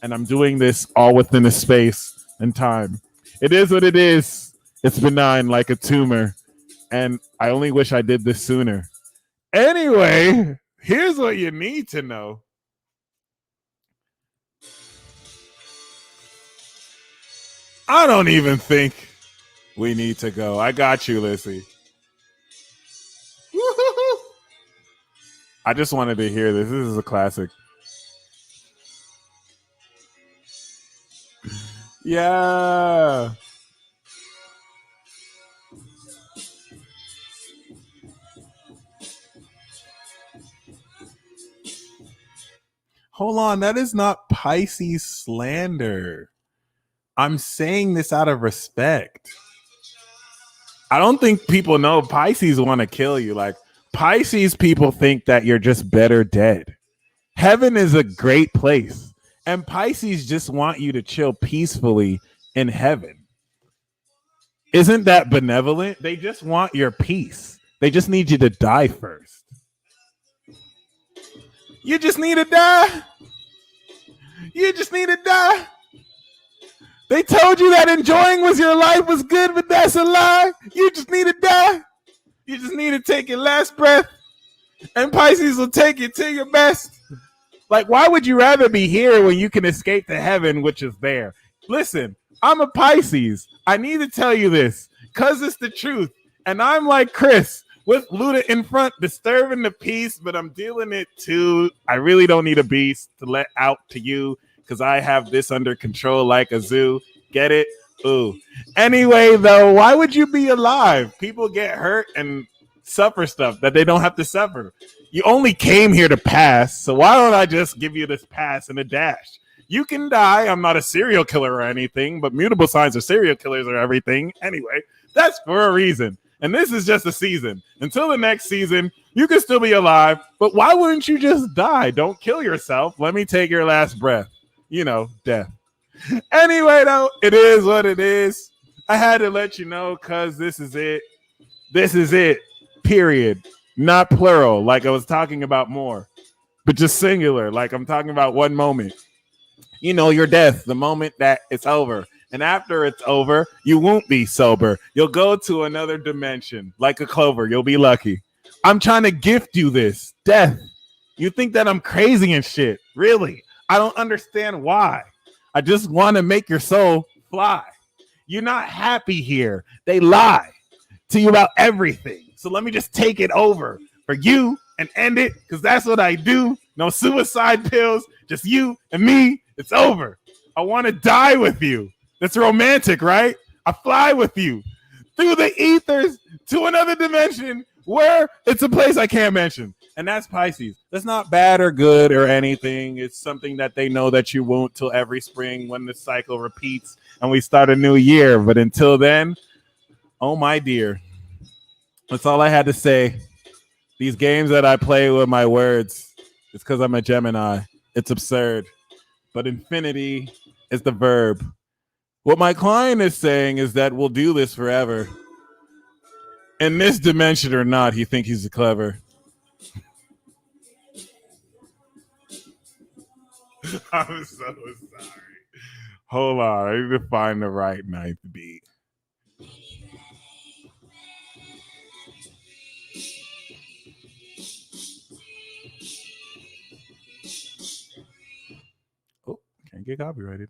S1: And I'm doing this all within a space and time. It is what it is. It's benign like a tumor. And I only wish I did this sooner. Anyway, here's what you need to know. I don't even think we need to go. I got you, Lissy. Woo-hoo-hoo. I just wanted to hear this. This is a classic. Yeah. Hold on. That is not Pisces slander. I'm saying this out of respect. I don't think people know Pisces want to kill you. Like, Pisces people think that you're just better dead. Heaven is a great place. And Pisces just want you to chill peacefully in heaven. Isn't that benevolent? They just want your peace. They just need you to die first. You just need to die. You just need to die. They told you that enjoying was your life was good, but that's a lie. You just need to die. You just need to take your last breath, and Pisces will take you to your best. Like, why would you rather be here when you can escape to heaven, which is there? Listen, I'm a Pisces. I need to tell you this because it's the truth. And I'm like Chris with Luda in front, disturbing the peace, but I'm dealing it too. I really don't need a beast to let out to you because I have this under control like a zoo. Get it? Ooh. Anyway, though, why would you be alive? People get hurt and suffer stuff that they don't have to suffer. You only came here to pass, so why don't I just give you this pass and a dash? You can die. I'm not a serial killer or anything, but mutable signs of serial killers are everything. Anyway, that's for a reason. And this is just a season. Until the next season, you can still be alive, but why wouldn't you just die? Don't kill yourself. Let me take your last breath. You know, death. Anyway, though, it is what it is. I had to let you know because this is it. This is it. Period. Not plural, like I was talking about more, but just singular, like I'm talking about one moment. You know, your death, the moment that it's over. And after it's over, you won't be sober. You'll go to another dimension, like a clover. You'll be lucky. I'm trying to gift you this death. You think that I'm crazy and shit. Really? I don't understand why. I just want to make your soul fly. You're not happy here. They lie to you about everything. So let me just take it over for you and end it, because that's what I do. No suicide pills, just you and me. It's over. I want to die with you. That's romantic, right? I fly with you through the ethers to another dimension where it's a place I can't mention. And that's Pisces. That's not bad or good or anything. It's something that they know that you won't till every spring when the cycle repeats and we start a new year. But until then, oh my dear, that's all I had to say. These games that I play with my words, it's because I'm a Gemini. It's absurd. But infinity is the verb. What my client is saying is that we'll do this forever. In this dimension or not, he thinks he's clever. I'm so sorry. Hold on. I need to find the right ninth beat. Oh, can't get copyrighted.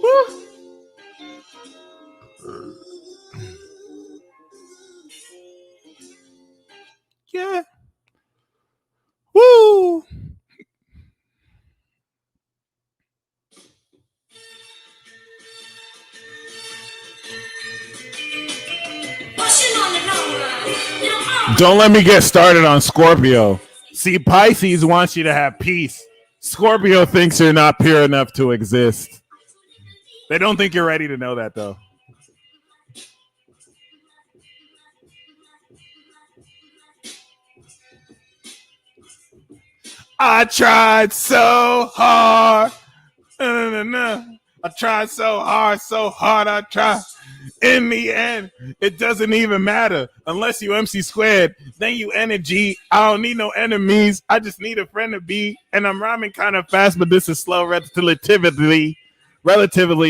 S1: Woo! Yeah. Woo! Don't let me get started on Scorpio. See, Pisces wants you to have peace. Scorpio thinks you're not pure enough to exist. They don't think you're ready to know that, though. I tried so hard. I tried so hard, I tried. In the end, it doesn't even matter unless you MC squared. Then you energy. I don't need no enemies. I just need a friend to be. And I'm rhyming kind of fast, but this is slow relatively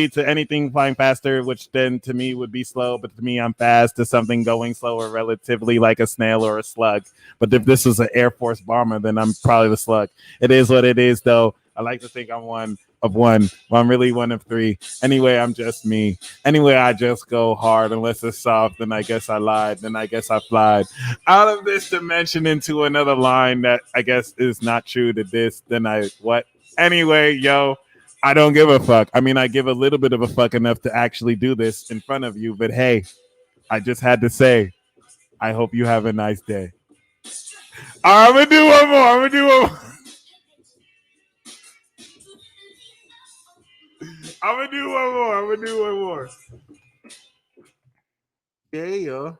S1: to anything flying faster, which then to me would be slow, but to me I'm fast to something going slower relatively, like a snail or a slug. But if this was an Air Force bomber, then I'm probably the slug. It is what it is, though. I like to think I'm one of one. Well, I'm really one of three. Anyway, I'm just me. Anyway, I just go hard. Unless it's soft, then I guess I lied. Then I guess I flied out of this dimension into another line that I guess is not true to this. Then I what? Anyway, yo, I don't give a fuck. I mean, I give a little bit of a fuck enough to actually do this in front of you. But hey, I just had to say, I hope you have a nice day. I'm gonna do one more. I'm gonna do one more. Yeah.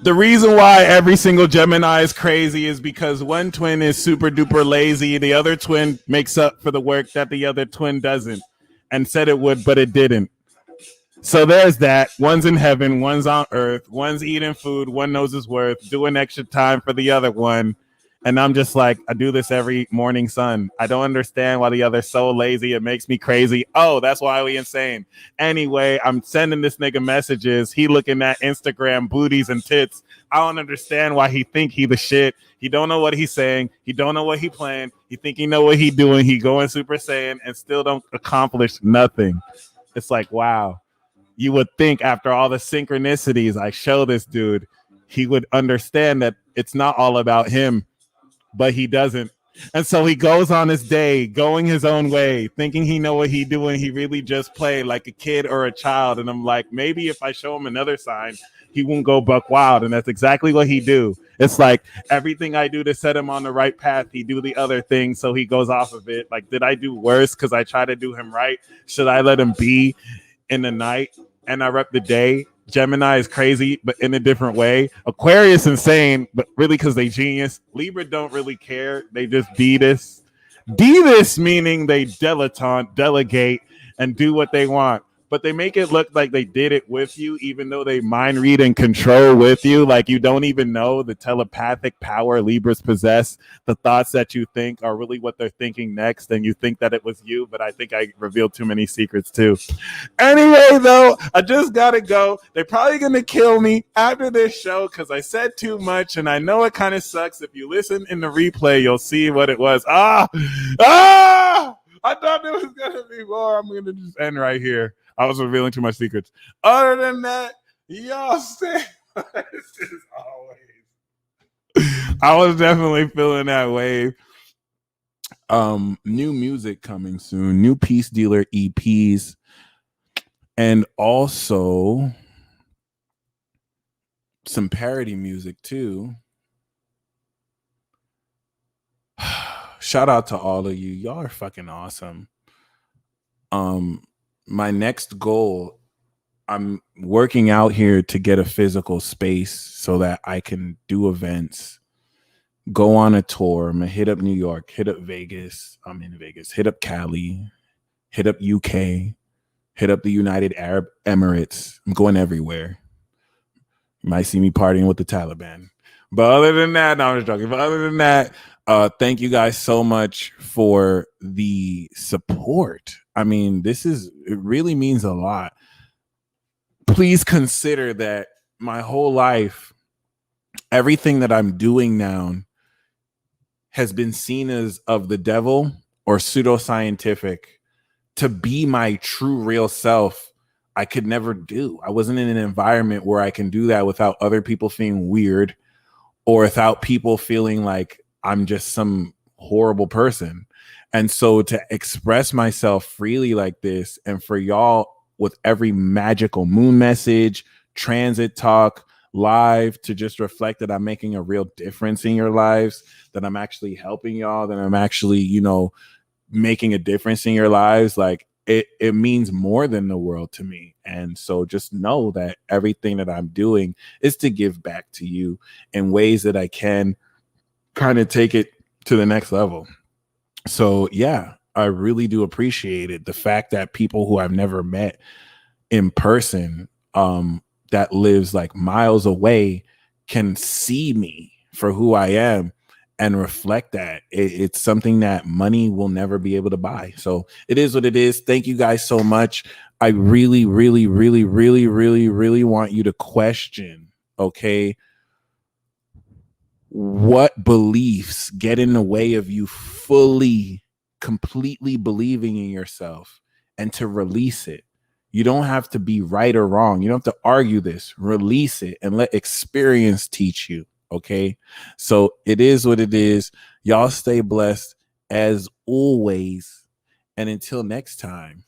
S1: The reason why every single Gemini is crazy is because one twin is super duper lazy. The other twin makes up for the work that the other twin doesn't, and said it would, but it didn't. So there's that. One's in heaven, one's on earth, one's eating food, one knows his worth, doing extra time for the other one. And I'm just like, I do this every morning sun. I don't understand why the other's so lazy. It makes me crazy. Oh, that's why we insane. Anyway, I'm sending this nigga messages. He looking at Instagram booties and tits. I don't understand why he think he the shit. He don't know what he's saying. He don't know what he playing. He think he know what he doing. He going Super Saiyan and still don't accomplish nothing. It's like, wow. You would think after all the synchronicities I show this dude, he would understand that it's not all about him. But he doesn't. And so he goes on his day, going his own way, thinking he know what he doing. He really just play like a kid or a child. And I'm like, maybe if I show him another sign, he won't go buck wild. And that's exactly what he do. It's like everything I do to set him on the right path, he do the other thing. So he goes off of it. Like, did I do worse because I try to do him right? Should I let him be in the night and I rep the day? Gemini is crazy, but in a different way. Aquarius insane, but really because they genius. Libra don't really care. They just be this. Be this meaning they dilettante, delegate, and do what they want. but they make it look like they did it with you, even though they mind read and control with you. Like you don't even know the telepathic power Libras possess. The thoughts that you think are really what they're thinking next, and you think that it was you, but I think I revealed too many secrets too. Anyway, though, I just gotta go. They're probably gonna kill me after this show because I said too much, and I know it kind of sucks. If you listen in the replay, you'll see what it was. I thought there was gonna be more. I'm gonna just end right here. I was revealing too much secrets. Other than that, y'all stay blessed as always. I was definitely feeling that wave. New music coming soon. New Peace Dealer EPs. And also some parody music too. Shout out to all of you. Y'all are fucking awesome. My next goal, I'm working out here to get a physical space so that I can do events, go on a tour. I'm gonna hit up New York, hit up Vegas. I'm in Vegas, hit up Cali, hit up UK, hit up the United Arab Emirates. I'm going everywhere. You might see me partying with the Taliban. But other than that, no, I'm just joking. But other than that, thank you guys so much for the support. I mean, it really means a lot. Please consider that my whole life, everything that I'm doing now has been seen as of the devil or pseudoscientific. To be my true real self, I could never do. I wasn't in an environment where I can do that without other people feeling weird or without people feeling like I'm just some horrible person. And so to express myself freely like this, and for y'all with every magical moon message, transit talk, live, to just reflect that I'm making a real difference in your lives, that I'm actually helping y'all, that I'm actually, making a difference in your lives, like it means more than the world to me. And so just know that everything that I'm doing is to give back to you in ways that I can kind of take it to the next level. So yeah, I really do appreciate it. The fact that people who I've never met in person, that lives like miles away, can see me for who I am and reflect that. It's something that money will never be able to buy. So it is what it is. Thank you guys so much. I really, really, really, really, really, really want you to question, okay, what beliefs get in the way of you fully, completely believing in yourself, and to release it. You don't have to be right or wrong. You don't have to argue this. Release it and let experience teach you. Okay. So it is what it is. Y'all stay blessed as always. And until next time.